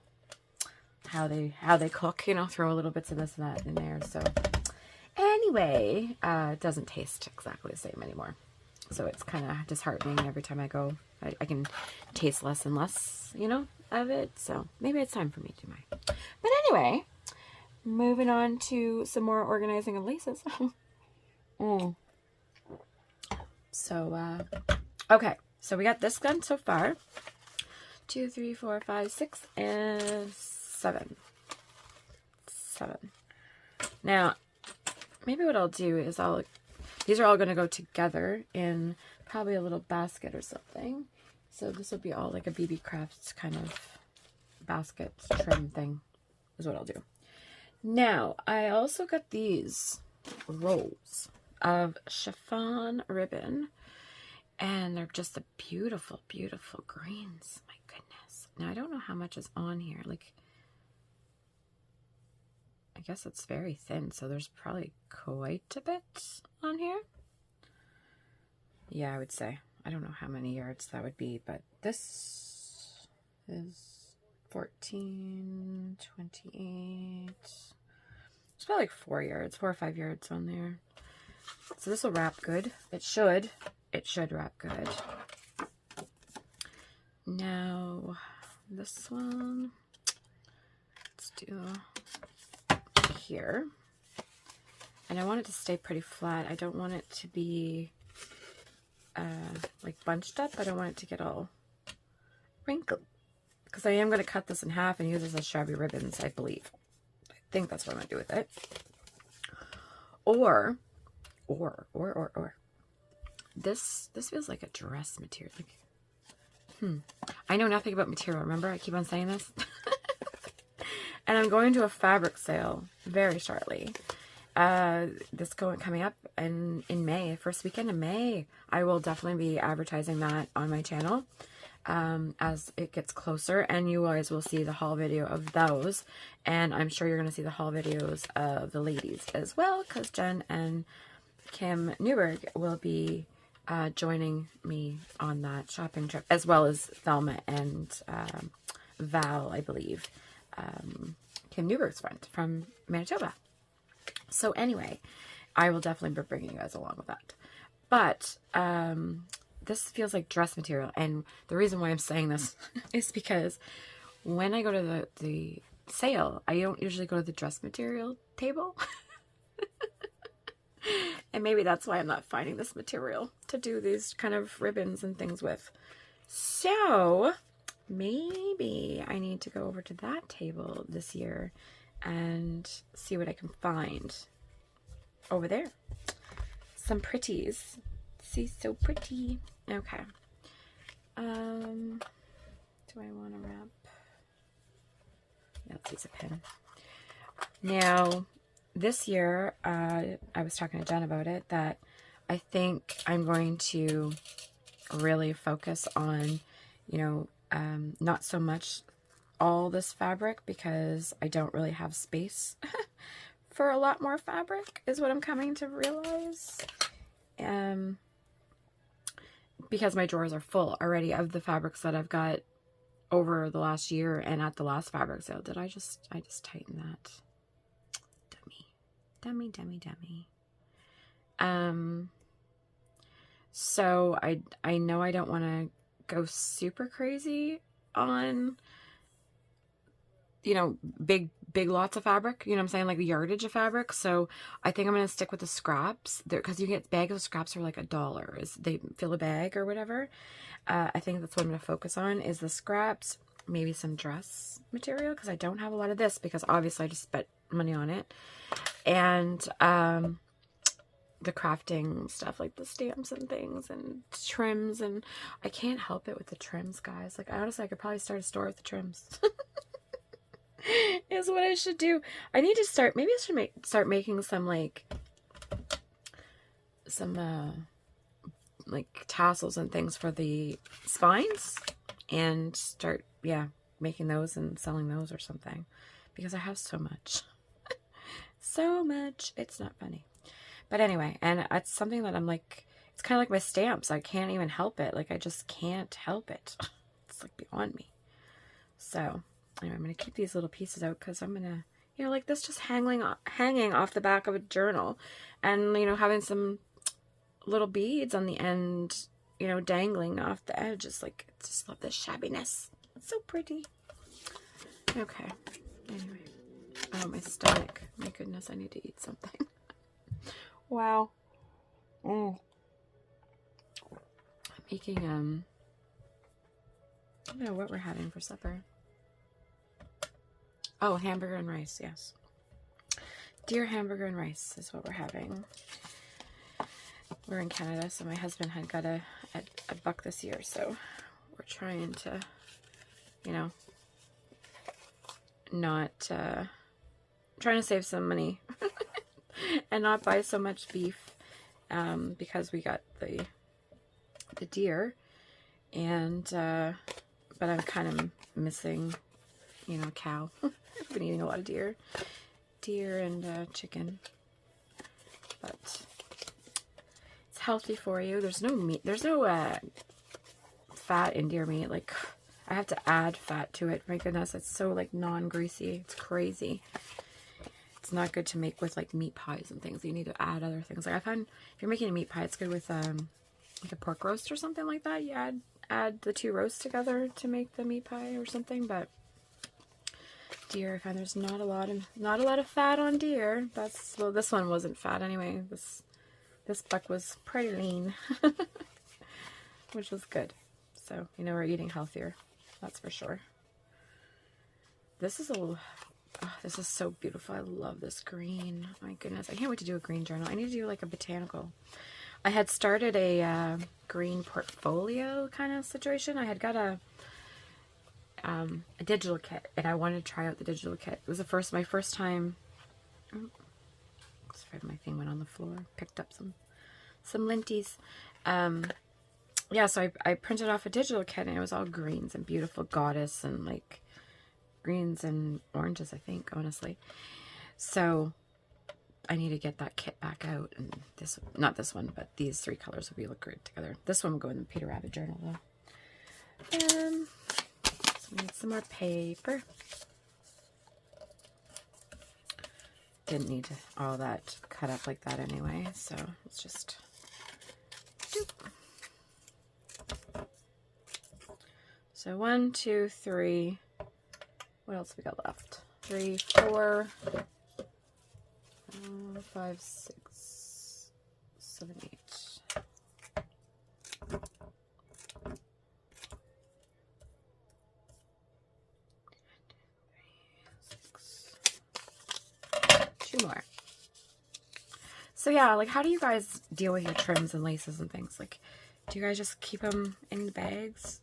how they cook. You know, throw a little bits of this and that in there. So anyway, it doesn't taste exactly the same anymore. So it's kind of disheartening every time I go. I can taste less and less, you know, of it. So maybe it's time for me to do mine. But anyway, moving on to some more organizing of laces. So, okay. So we got this done so far. 2, 3, 4, 5, 6, and 7. 7. Now, maybe what I'll do is these are all going to go together in probably a little basket or something. So this will be all like a Beebeecraft kind of basket trim thing is what I'll do. Now, I also got these rolls of chiffon ribbon, and they're just a beautiful, beautiful greens. My goodness. Now, I don't know how much is on here. Like, I guess it's very thin, so there's probably quite a bit on here. Yeah, I would say. I don't know how many yards that would be, but this is 14, 28. It's probably like 4 or 5 yards on there. So this will wrap good. It should wrap good. Now, this one, let's do here. And I want it to stay pretty flat. I don't want it to be like bunched up. I don't want it to get all wrinkled, because I am going to cut this in half and use this as shabby ribbons, I believe. I think that's what I'm going to do with it. Or this feels like a dress material. Like, I know nothing about material. Remember, I keep on saying this. And I'm going to a fabric sale very shortly. This coming up in May, first weekend in May. I will definitely be advertising that on my channel as it gets closer, and you guys will see the haul video of those, and I'm sure you're going to see the haul videos of the ladies as well, because Jen and Kim Newberg will be joining me on that shopping trip, as well as Thelma and Val, I believe. Kim Newberg's friend from Manitoba. So anyway, I will definitely be bringing you guys along with that. But this feels like dress material. And the reason why I'm saying this is because when I go to the sale, I don't usually go to the dress material table. And maybe that's why I'm not finding this material to do these kind of ribbons and things with. So maybe I need to go over to that table this year and see what I can find over there. Some pretties. See, so pretty. Okay. Do I want to wrap? Let's use a pen. Now, this year, I was talking to Jen about it, that I think I'm going to really focus on, you know, not so much all this fabric, because I don't really have space for a lot more fabric, is what I'm coming to realize. Because my drawers are full already of the fabrics that I've got over the last year and at the last fabric sale. Did I just tighten that? Dummy. So I know I don't want to go super crazy on, you know, big lots of fabric, you know what I'm saying, like a yardage of fabric. So I think I'm going to stick with the scraps there, because you get bags of scraps for like $1 as they fill a bag or whatever. I think that's what I'm going to focus on, is the scraps, maybe some dress material, because I don't have a lot of this, because obviously I just spent money on it. And the crafting stuff, like the stamps and things and trims, and I can't help it with the trims, guys. Like, honestly, I could probably start a store with the trims. Is what I should do. I need to start, maybe I should start making some like tassels and things for the spines, and start, yeah, making those and selling those or something, because I have so much. So much, it's not funny. But anyway, and it's something that I'm like, it's kind of like my stamps. I can't even help it. Like, I just can't help it. It's like beyond me. So anyway, I'm going to keep these little pieces out, because I'm going to, you know, like this just hanging off the back of a journal, and, you know, having some little beads on the end, you know, dangling off the edge. It's like, I just love this shabbiness. It's so pretty. Okay. Anyway. Oh, my stomach. My goodness, I need to eat something. Wow. I'm making, I don't know what we're having for supper. Oh, hamburger and rice, yes. Deer hamburger and rice is what we're having. We're in Canada, so my husband had got a buck this year, so we're trying to, you know, not, trying to save some money and not buy so much beef, because we got the deer, and but I'm kind of missing, you know, cow. I've been eating a lot of deer and chicken, but it's healthy for you. There's no meat, there's no fat in deer meat. Like, I have to add fat to it. My goodness, it's so like non-greasy. It's crazy. It's not good to make with like meat pies and things. You need to add other things. Like, I find if you're making a meat pie, it's good with like a pork roast or something like that. You add the two roasts together to make the meat pie or something. But deer, I find there's not a lot of fat on deer. Well, this one wasn't fat anyway. This buck was pretty lean, which was good. So, you know, we're eating healthier. That's for sure. This is this is so beautiful. I love this green. My goodness. I can't wait to do a green journal. I need to do like a botanical. I had started a green portfolio kind of situation. I had got a digital kit, and I wanted to try out the digital kit. It was my first time. Oh, sorry, my thing went on the floor. Picked up some linties. Yeah, so I printed off a digital kit, and it was all greens and beautiful goddess and like greens and oranges, I think, honestly. So I need to get that kit back out, and not this one, but these three colors will look great together. This one will go in the Peter Rabbit journal though. So we need some more paper. didn't need all that cut up like that anyway, so let's just doop. So 1, 2, 3. What else we got left? 3, 4, 5, 6, 7, 8. Two more. So yeah, like, how do you guys deal with your trims and laces and things? Like, do you guys just keep them in the bags?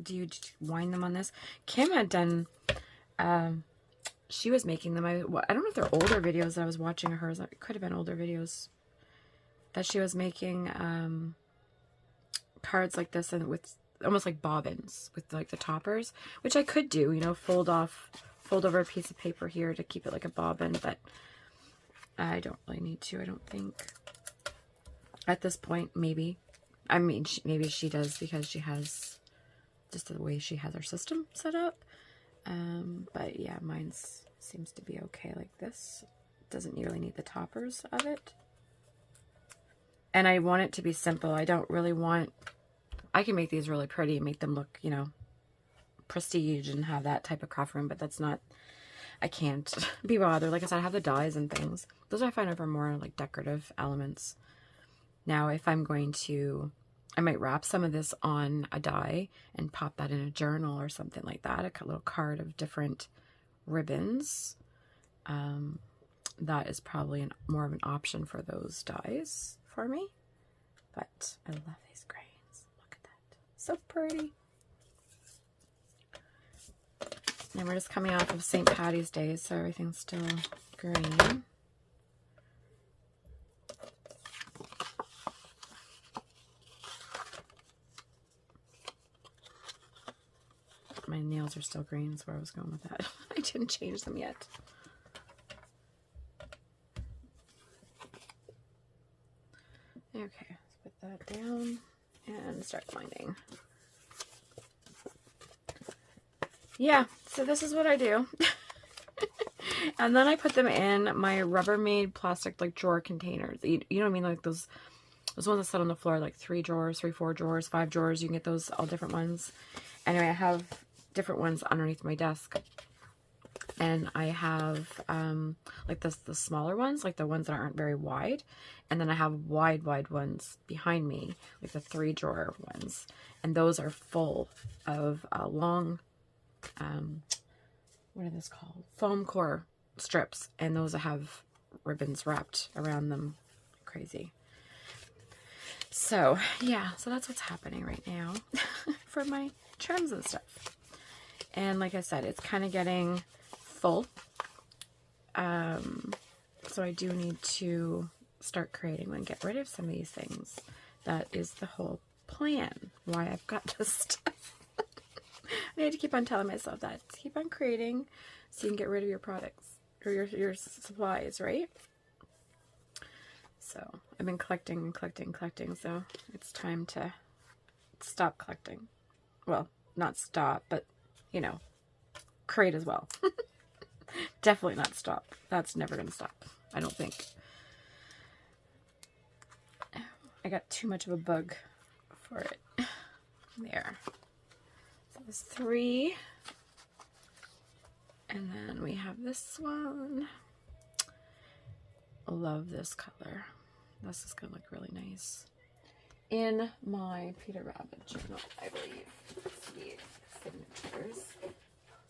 Do you wind them on this? Kim had done, she was making them. I don't know if they're older videos that I was watching of hers. It could have been older videos that she was making cards like this, and with almost like bobbins with like the toppers, which I could do, you know, fold over a piece of paper here to keep it like a bobbin, but I don't really need to, I don't think. At this point, maybe. I mean, maybe she does because she has just the way she has her system set up. But yeah, mine seems to be okay like this. Doesn't really need the toppers of it. And I want it to be simple. I don't really want... I can make these really pretty and make them look, you know, prestige and have that type of craft room, but that's not... I can't be bothered. Like I said, I have the dies and things. Those I find are more like decorative elements. Now, if I'm going to... I might wrap some of this on a die and pop that in a journal or something like that. A little card of different ribbons. That is probably more of an option for those dies for me. But I love these grains. Look at that. So pretty. And we're just coming off of St. Patty's Day, so everything's still green. My nails are still green, is where I was going with that. I didn't change them yet. Okay, let's put that down and start winding. Yeah, so this is what I do. And then I put them in my Rubbermaid plastic like drawer containers. You know what I mean? Like those ones that sit on the floor, like 3 drawers, 3, 4 drawers, 5 drawers. You can get those, all different ones. Anyway, I have different ones underneath my desk. And I have like the smaller ones, like the ones that aren't very wide. And then I have wide ones behind me, like the 3 drawer ones. And those are full of long, what are those called? Foam core strips. And those have ribbons wrapped around them. Crazy. So, yeah, so that's what's happening right now for my trims and stuff. And like I said, it's kind of getting full. So I do need to start creating and get rid of some of these things. That is the whole plan, why I've got this stuff. I need to keep on telling myself that. Keep on creating so you can get rid of your products or your supplies, right? So I've been collecting and collecting, so it's time to stop collecting. Well, not stop, but, you know, create as well. Definitely not stop. That's never going to stop, I don't think. I got too much of a bug for it. There. So there's 3. And then we have this one. I love this color. This is going to look really nice. In my Peter Rabbit journal, I believe. See signatures.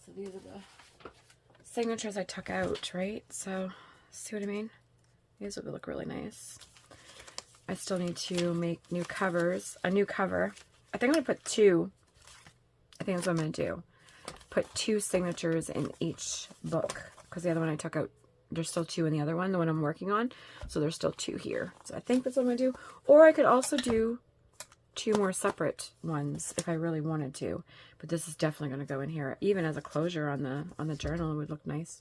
So these are the signatures I took out, right? So, see what I mean? These would look really nice. I still need to make new covers. A new cover. I think I'm going to put 2. I think that's what I'm going to do. Put 2 signatures in each book. Because the other one I took out, there's still 2 in the other one, the one I'm working on. So there's still 2 here. So I think that's what I'm going to do. Or I could also do 2 more separate ones if I really wanted to. But this is definitely going to go in here. Even as a closure on the journal, it would look nice.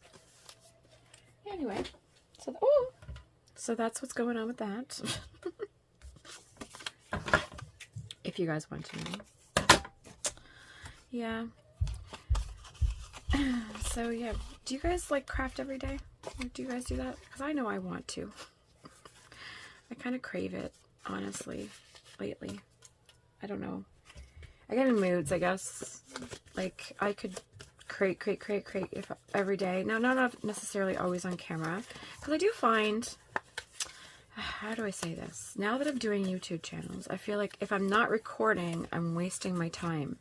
Anyway, so that's what's going on with that. If you guys want to know. Yeah. So yeah, do you guys like craft every day? Do you guys do that? Because I know I want to. I kind of crave it, honestly, lately. I don't know. I get in moods, I guess. Like, I could create if every day. Now, not necessarily always on camera. Because I do find, how do I say this? Now that I'm doing YouTube channels, I feel like if I'm not recording, I'm wasting my time.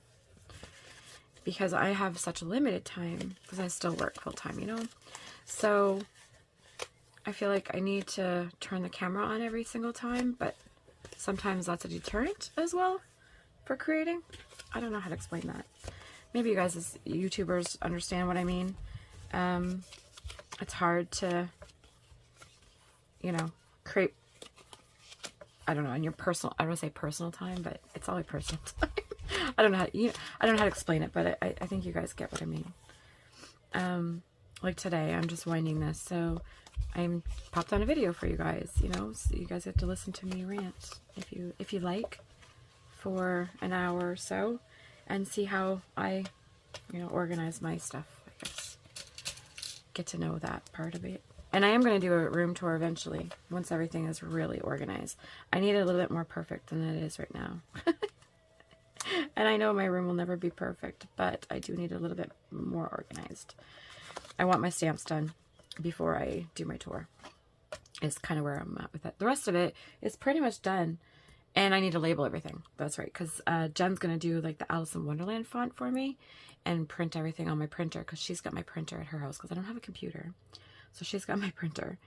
Because I have such a limited time, because I still work full time, you know? So, I feel like I need to turn the camera on every single time, but sometimes that's a deterrent as well for creating. I don't know how to explain that. Maybe you guys as YouTubers understand what I mean. It's hard to, you know, create, I don't know, in your personal, I don't want to say personal time, but it's all like personal time. I don't know how, I don't know how to explain it, but I think you guys get what I mean. Like today, I'm just winding this, so I popped on a video for you guys, you know, so you guys get to listen to me rant if you like, for an hour or so, and see how I, you know, organize my stuff, I guess. Get to know that part of it. And I am going to do a room tour eventually, once everything is really organized. I need it a little bit more perfect than it is right now. And I know my room will never be perfect, but I do need a little bit more organized. I want my stamps done before I do my tour. Is kind of where I'm at with it. The rest of it is pretty much done. And I need to label everything. That's right, because Jen's going to do like the Alice in Wonderland font for me and print everything on my printer, because she's got my printer at her house, because I don't have a computer. So she's got my printer.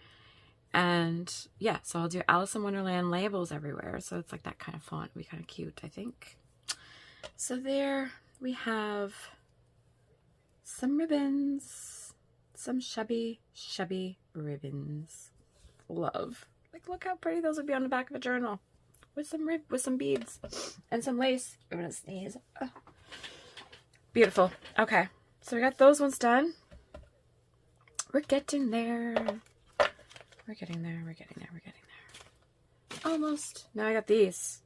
And yeah, so I'll do Alice in Wonderland labels everywhere. So it's like that kind of font. It'll be kind of cute, I think. So there we have some ribbons. Some chubby ribbons. Love. Like, look how pretty those would be on the back of a journal. With some beads. And some lace. I'm gonna sneeze. Oh. Beautiful. Okay. So we got those ones done. We're getting there. We're getting there. Almost. Now I got these.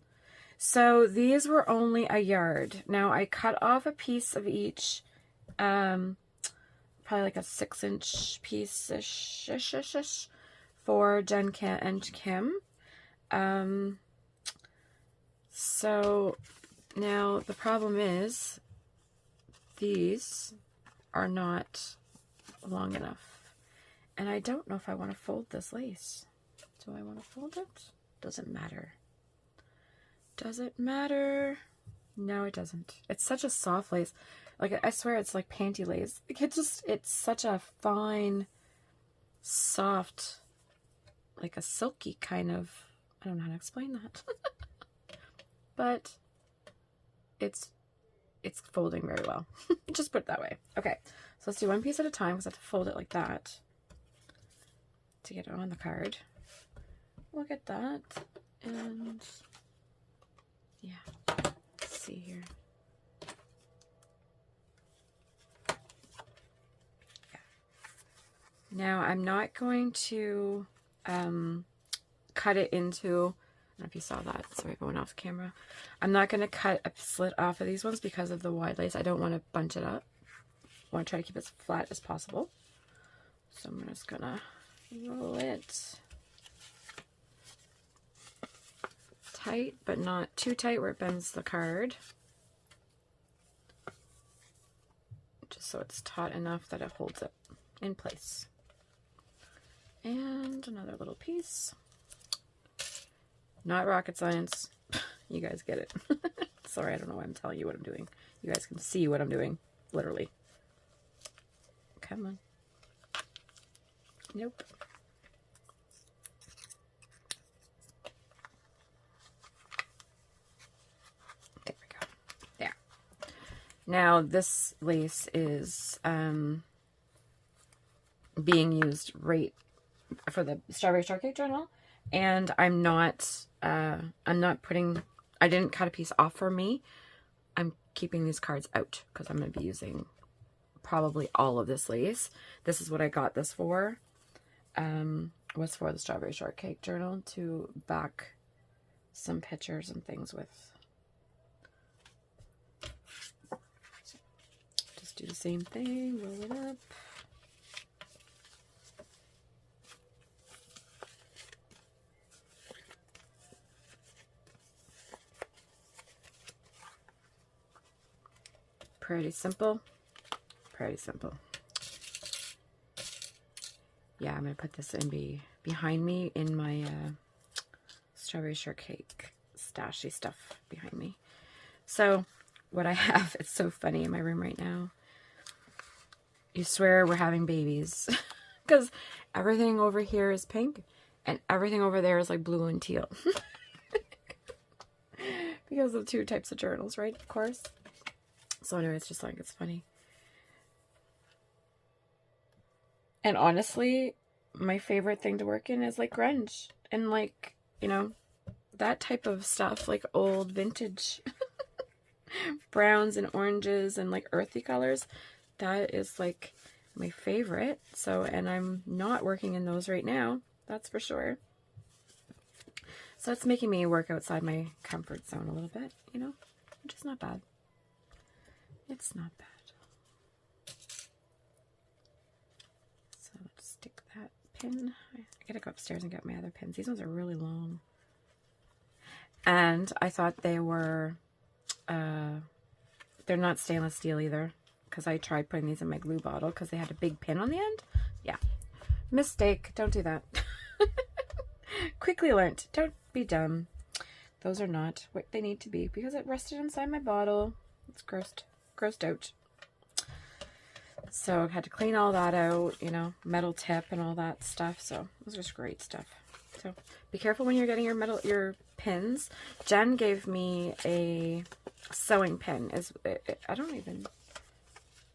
So these were only a yard. Now I cut off a piece of each. Probably like a 6-inch piece-ish for Jen and Kim. So now the problem is these are not long enough. And I don't know if I want to fold this lace. Do I want to fold it? Doesn't matter. Does it matter? No, it doesn't. It's such a soft lace. Like, I swear it's like panty lace. Like, it's such a fine, soft, like a silky kind of, I don't know how to explain that. But it's folding very well. Just put it that way. Okay, so let's do one piece at a time, because I have to fold it like that to get it on the card. Look at that. And yeah, let's see here. Yeah. Now I'm not going to cut it into, I don't know if you saw that, sorry, going off camera. I'm not going to cut a slit off of these ones because of the wide lace. I don't want to bunch it up. I want to try to keep it as flat as possible. So I'm just going to roll it tight, but not too tight where it bends the card. Just so it's taut enough that it holds it in place. And another little piece. Not rocket science. You guys get it. Sorry, I don't know why I'm telling you what I'm doing. You guys can see what I'm doing, literally. Come on. Nope. There we go. There. Now, this lace is being used right for the Strawberry Shortcake Journal. And I'm not putting, I didn't cut a piece off for me. I'm keeping these cards out because I'm going to be using probably all of this lace. This is what I got this for. Was for the Strawberry Shortcake Journal, to back some pictures and things with. Just do the same thing, roll it up. Pretty simple. Pretty simple. Yeah, I'm going to put this in behind me in my strawberry shortcake stashy stuff behind me. So what I have, it's so funny in my room right now. You swear we're having babies. Because everything over here is pink and everything over there is like blue and teal. Because of 2 types of journals, right? Of course. So anyway, it's just like, it's funny. And honestly, my favorite thing to work in is like grunge and like, you know, that type of stuff, like old vintage browns and oranges and like earthy colors. That is like my favorite. So, and I'm not working in those right now, that's for sure. So it's making me work outside my comfort zone a little bit, you know, which is not bad. It's not bad. So let's stick that pin. I gotta go upstairs and get my other pins. These ones are really long. And I thought they were, they're not stainless steel either, because I tried putting these in my glue bottle because they had a big pin on the end. Yeah. Mistake. Don't do that. Quickly learned. Don't be dumb. Those are not what they need to be because it rested inside my bottle. It's grossed out. So I had to clean all that out, you know, metal tip and all that stuff. So it was just great stuff. So be careful when you're getting your pins. Jen gave me a sewing pin. I don't even,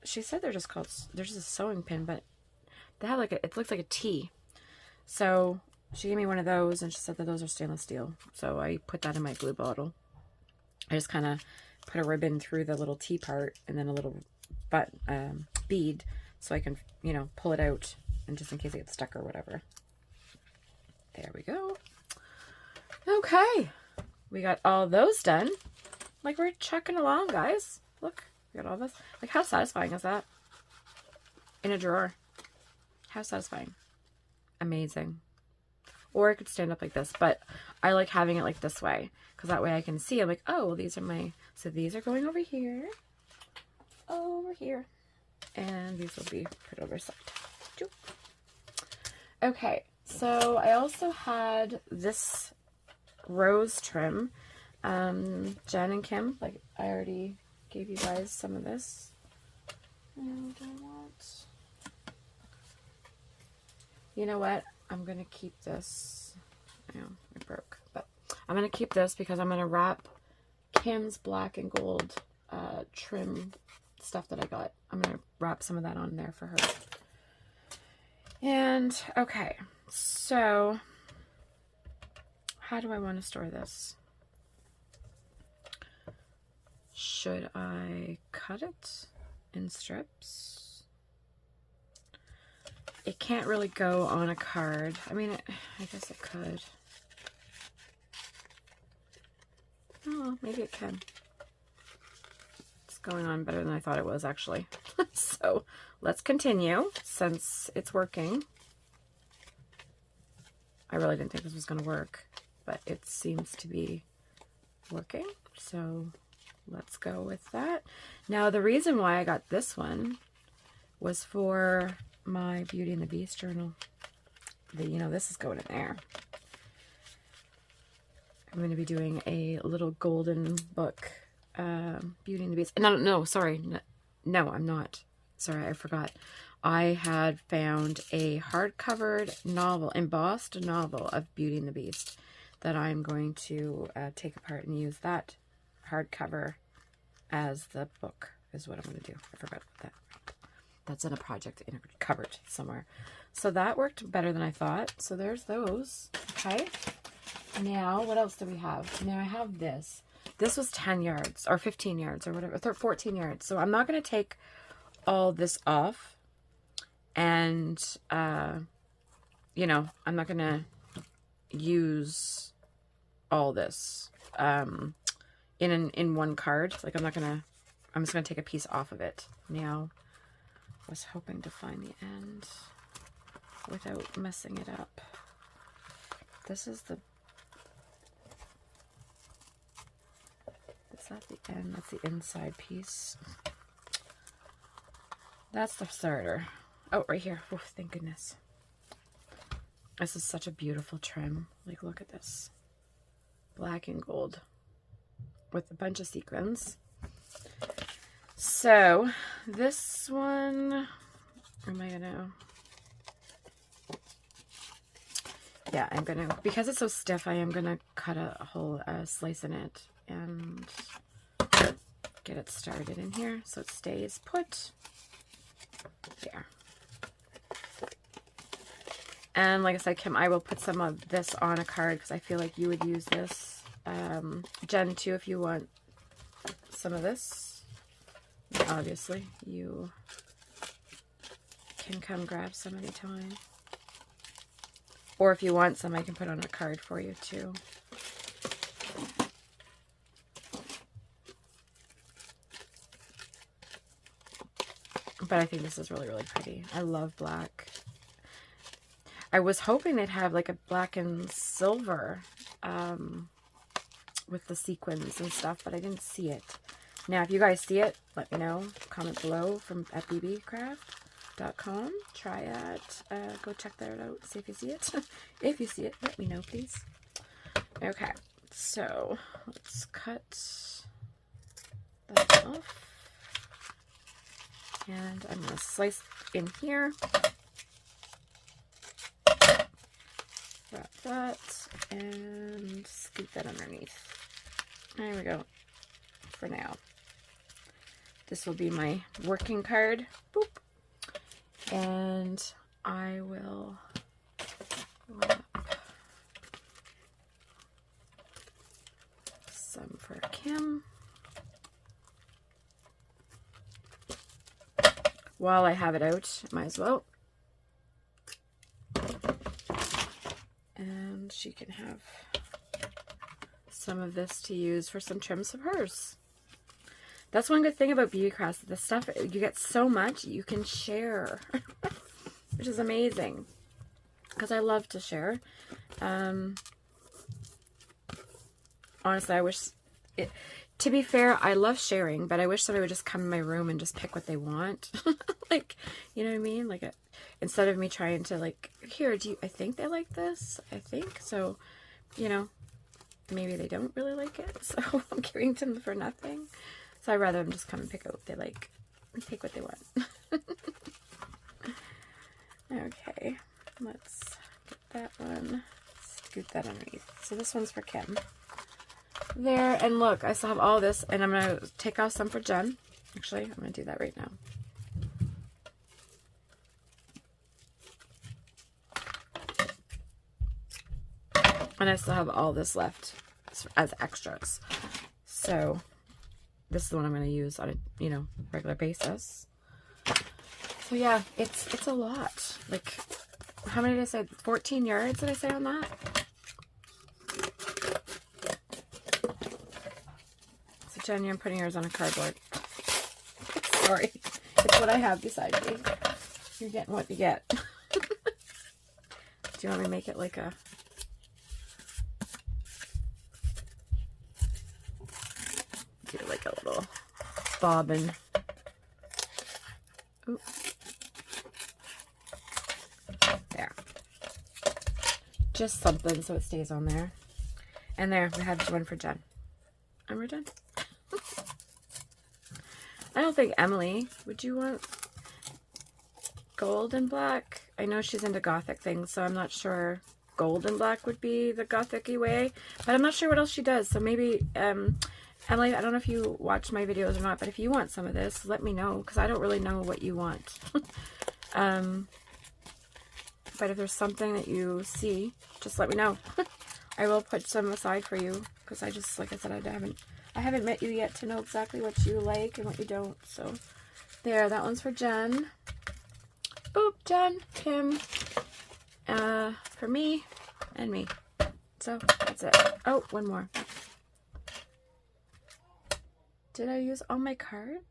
she said they're just called, there's a sewing pin, but they have like it looks like a T. So she gave me one of those and she said that those are stainless steel. So I put that in my glue bottle. I just kind of put a ribbon through the little T part and then a little bead so I can, you know, pull it out and just in case it gets stuck or whatever. There we go. Okay. We got all those done. Like we're chucking along, guys. Look, we got all this. Like how satisfying is that? In a drawer. How satisfying. Amazing. Or I could stand up like this, but I like having it like this way because that way I can see. I'm like, oh, these are my, so these are going over here, and these will be put over side. Okay, so I also had this rose trim. Jen and Kim, like I already gave you guys some of this. And I want, you know what? I'm going to keep this. I know, it broke. But I'm going to keep this because I'm going to wrap Kim's black and gold trim stuff that I got. I'm going to wrap some of that on there for her. And, okay. So, how do I want to store this? Should I cut it in strips? It can't really go on a card. I mean, I guess it could. Oh, maybe it can. It's going on better than I thought it was, actually. So, let's continue, since it's working. I really didn't think this was going to work, but it seems to be working. So, let's go with that. Now, the reason why I got this one was for my Beauty and the Beast journal. You know, this is going in there. I'm going to be doing a little golden book, Beauty and the Beast. No, sorry. No, I'm not. Sorry, I forgot. I had found a hardcover novel, embossed novel of Beauty and the Beast that I'm going to take apart and use that hardcover as the book is what I'm going to do. I forgot about that. That's in a project in a cupboard somewhere. So that worked better than I thought. So there's those. Okay. Now, what else do we have? Now I have this. This was 10 yards or 15 yards or whatever, 14 yards. So I'm not going to take all this off. And, you know, I'm not going to use all this in one card. Like I'm just going to take a piece off of it. Now, I was hoping to find the end without messing it up. This is the, is that the end? That's the inside piece. That's the starter. Oh, right here. Oh, thank goodness. This is such a beautiful trim. Like, look at this. Black and gold with a bunch of sequins. So, this one, am I gonna... Yeah, I'm gonna, because it's so stiff, I am gonna cut a whole slice in it and get it started in here so it stays put. There. And like I said, Kim, I will put some of this on a card because I feel like you would use this. Jen, too, if you want some of this. Obviously, you can come grab some anytime. Or if you want some, I can put on a card for you, too. But I think this is really, really pretty. I love black. I was hoping they'd have like a black and silver with the sequins and stuff, but I didn't see it. Now, if you guys see it, let me know. Comment below at beebeecraft.com. Try it. Go check that out. See if you see it. If you see it, let me know, please. Okay, so let's cut that off. And I'm going to slice in here. Wrap that and scoop that underneath. There we go. For now. This will be my working card. Boop. And I will wrap some for Kim. While I have it out, might as well. And she can have some of this to use for some trims of hers. That's one good thing about Beebeecraft. The stuff, you get so much you can share, which is amazing. Because I love to share. Honestly, I wish it... To be fair, I love sharing, but I wish somebody would just come in my room and just pick what they want. Like, you know what I mean? Like, instead of me trying to, like, here, I think they like this? I think. So, you know, maybe they don't really like it. So I'm giving them for nothing. So I'd rather them just come and pick out what they like and take what they want. Okay, let's get that one. Scoot that underneath. So this one's for Kim. There, and look, I still have all this, and I'm going to take off some for Jen. Actually, I'm going to do that right now. And I still have all this left as extras. So, this is the one I'm going to use on a, you know, regular basis. So yeah, it's a lot. Like, how many did I say? 14 yards did I say on that? Jenny, I'm putting yours on a cardboard. Sorry. It's what I have beside me. You're getting what you get. Do you want me to make it like a... Do like a little bobbin. Ooh. There. Just something so it stays on there. And there, we have one for Jen. And we're done. I don't think Emily, would you want gold and black? I know she's into gothic things, so I'm not sure gold and black would be the gothic-y way, but I'm not sure what else she does. So maybe, Emily, I don't know if you watch my videos or not, but if you want some of this, let me know, because I don't really know what you want. But if there's something that you see, just let me know. I will put some aside for you, because I just, like I said, I haven't met you yet to know exactly what you like and what you don't. So there, that one's for Jen. Boop, Jen, Kim, for me and me. So that's it. Oh, one more. Did I use all my cards?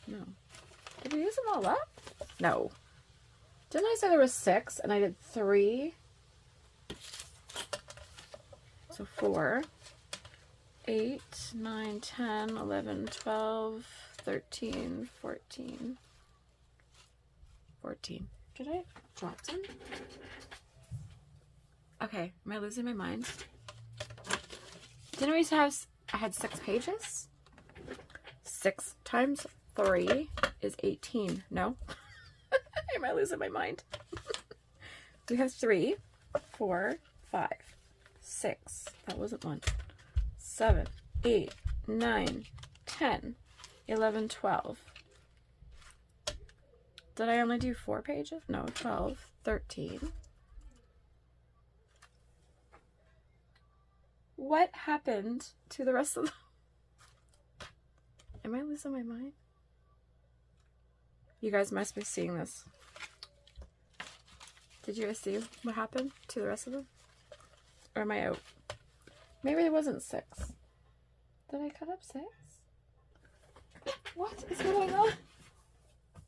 No. Did I use them all up? No. Didn't I say there was 6 and I did 3? So 4. 8, 9, 10, 11, 12, 13, 14. 14. Did I drop some? Okay, am I losing my mind? Didn't we have, I had 6 pages? 6 times 3 is 18. No? Am I losing my mind? We have 3, 4, 5, 6. That wasn't 1. 7, 8, 9, 10, 11, 12. Did I only do 4 pages? No, 12, 13. What happened to the rest of the... Am I losing my mind? You guys must be seeing this. Did you guys see what happened to the rest of them? Or am I out? Maybe it wasn't 6. Did I cut up 6? What is going on?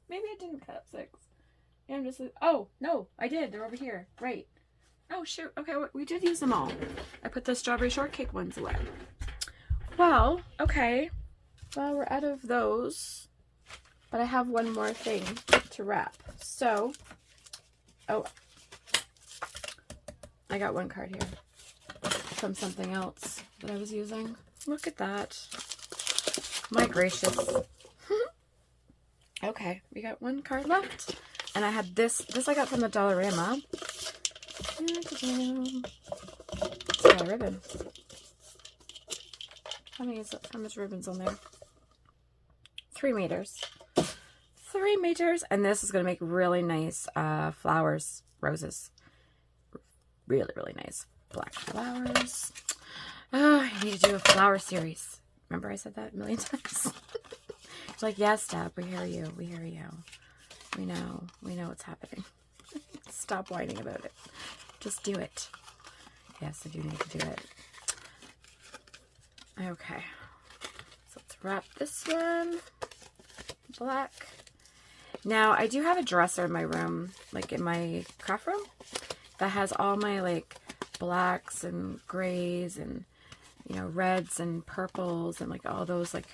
Maybe I didn't cut up 6. Yeah, I'm just... Oh, no, I did. They're over here. Right. Oh, shoot. Okay, we did use them all. I put the strawberry shortcake ones away. Well, okay. Well, we're out of those. But I have one more thing to wrap. So, oh, I got one card here from something else that I was using. Look at that. My gracious. Okay, we got one card left. And I had this I got from the Dollarama. It's got a ribbon. How much ribbon's on there? 3 meters. 3 meters. And this is going to make really nice flowers, roses. Really, really nice black flowers. Oh, I need to do a flower series. Remember I said that a million times? It's like, yes, Deb, we hear you. We hear you. We know what's happening. Stop whining about it. Just do it. Yes, I do need to do it. Okay. So let's wrap this one. Black. Now, I do have a dresser in my room, like in my craft room, that has all my like blacks and grays and, you know, reds and purples and like all those, like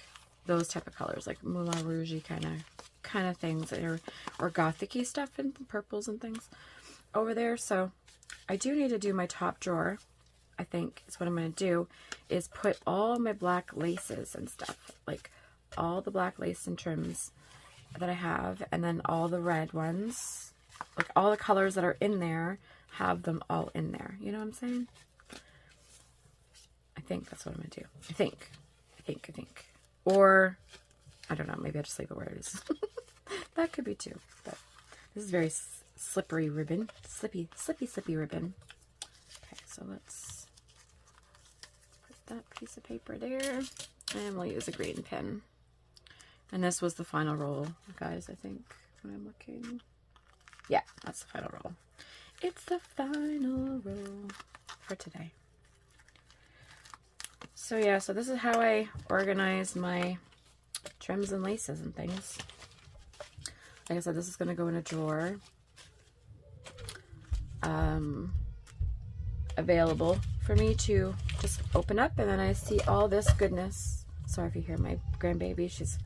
those type of colors, like Moulin Rouge kind of things that are, or gothic-y stuff and purples and things over there. So I do need to do my top drawer. I think is what I'm going to do, is put all my black laces and stuff, like all the black lace and trims that I have, and then all the red ones, like all the colors that are in there, have them all in there. You know what I'm saying? I think that's what I'm going to do. I think. Or, I don't know, maybe I'll just leave it where it is. That could be too, but this is very slippery ribbon. Slippy ribbon. Okay, so let's put that piece of paper there, and we'll use a green pen. And this was the final roll, guys, I think, when I'm looking. Yeah, that's the final roll. It's the final roll for today. So yeah, so this is how I organize my trims and laces and things. Like I said, this is going to go in a drawer. Available for me to just open up, and then I see all this goodness. Sorry if you hear my grandbaby, she's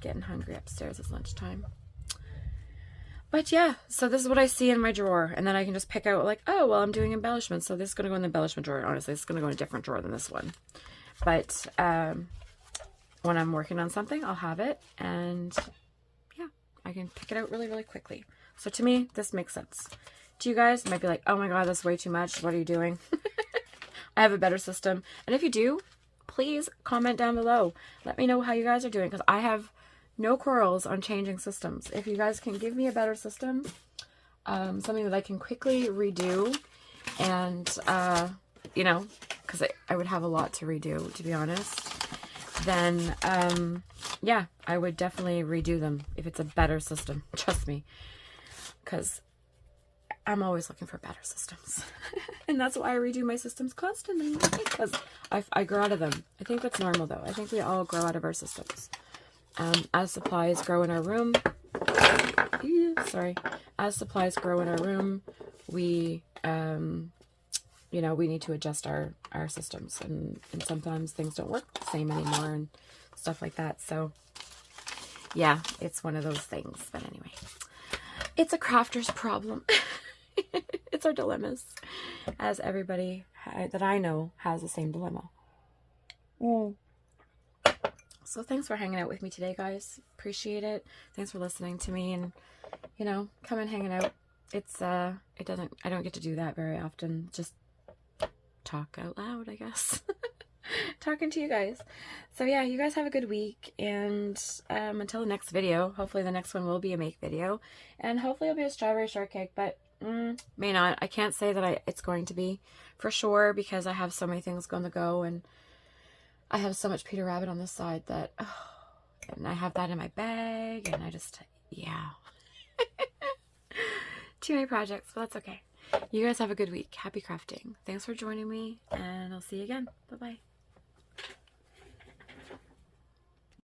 getting hungry upstairs. It's lunchtime. But yeah, so this is what I see in my drawer, and then I can just pick out like, oh, well, I'm doing embellishments, so this is going to go in the embellishment drawer. Honestly, it's going to go in a different drawer than this one. But when I'm working on something, I'll have it, and yeah, I can pick it out really, really quickly. So to me, this makes sense. To you guys, might be like, oh my god, that's way too much. What are you doing? I have a better system. And if you do, please comment down below. Let me know how you guys are doing, because I have no quarrels on changing systems. If you guys can give me a better system, something that I can quickly redo, and, you know, because I would have a lot to redo, to be honest, then, yeah, I would definitely redo them if it's a better system. Trust me, because I'm always looking for better systems. And that's why I redo my systems constantly, because I grow out of them. I think that's normal, though. I think we all grow out of our systems. As supplies grow in our room, as supplies grow in our room, we, you you know, we need to adjust our systems, and sometimes things don't work the same anymore and stuff like that. So yeah, it's one of those things. But anyway, it's a crafter's problem. It's our dilemmas, as everybody that I know has the same dilemma. So thanks for hanging out with me today, guys. Appreciate it. Thanks for listening to me, and you know, come and hanging out. It's I don't get to do that very often. Just talk out loud, I guess. Talking to you guys. So yeah, you guys have a good week, and until the next video, hopefully the next one will be a make video, and hopefully it'll be a strawberry shortcake, but may not. I can't say that it's going to be for sure, because I have so many things going to go, and I have so much Peter Rabbit on this side that, and I have that in my bag, and I just, yeah. Too many projects, but that's okay. You guys have a good week. Happy crafting. Thanks for joining me, and I'll see you again. Bye-bye.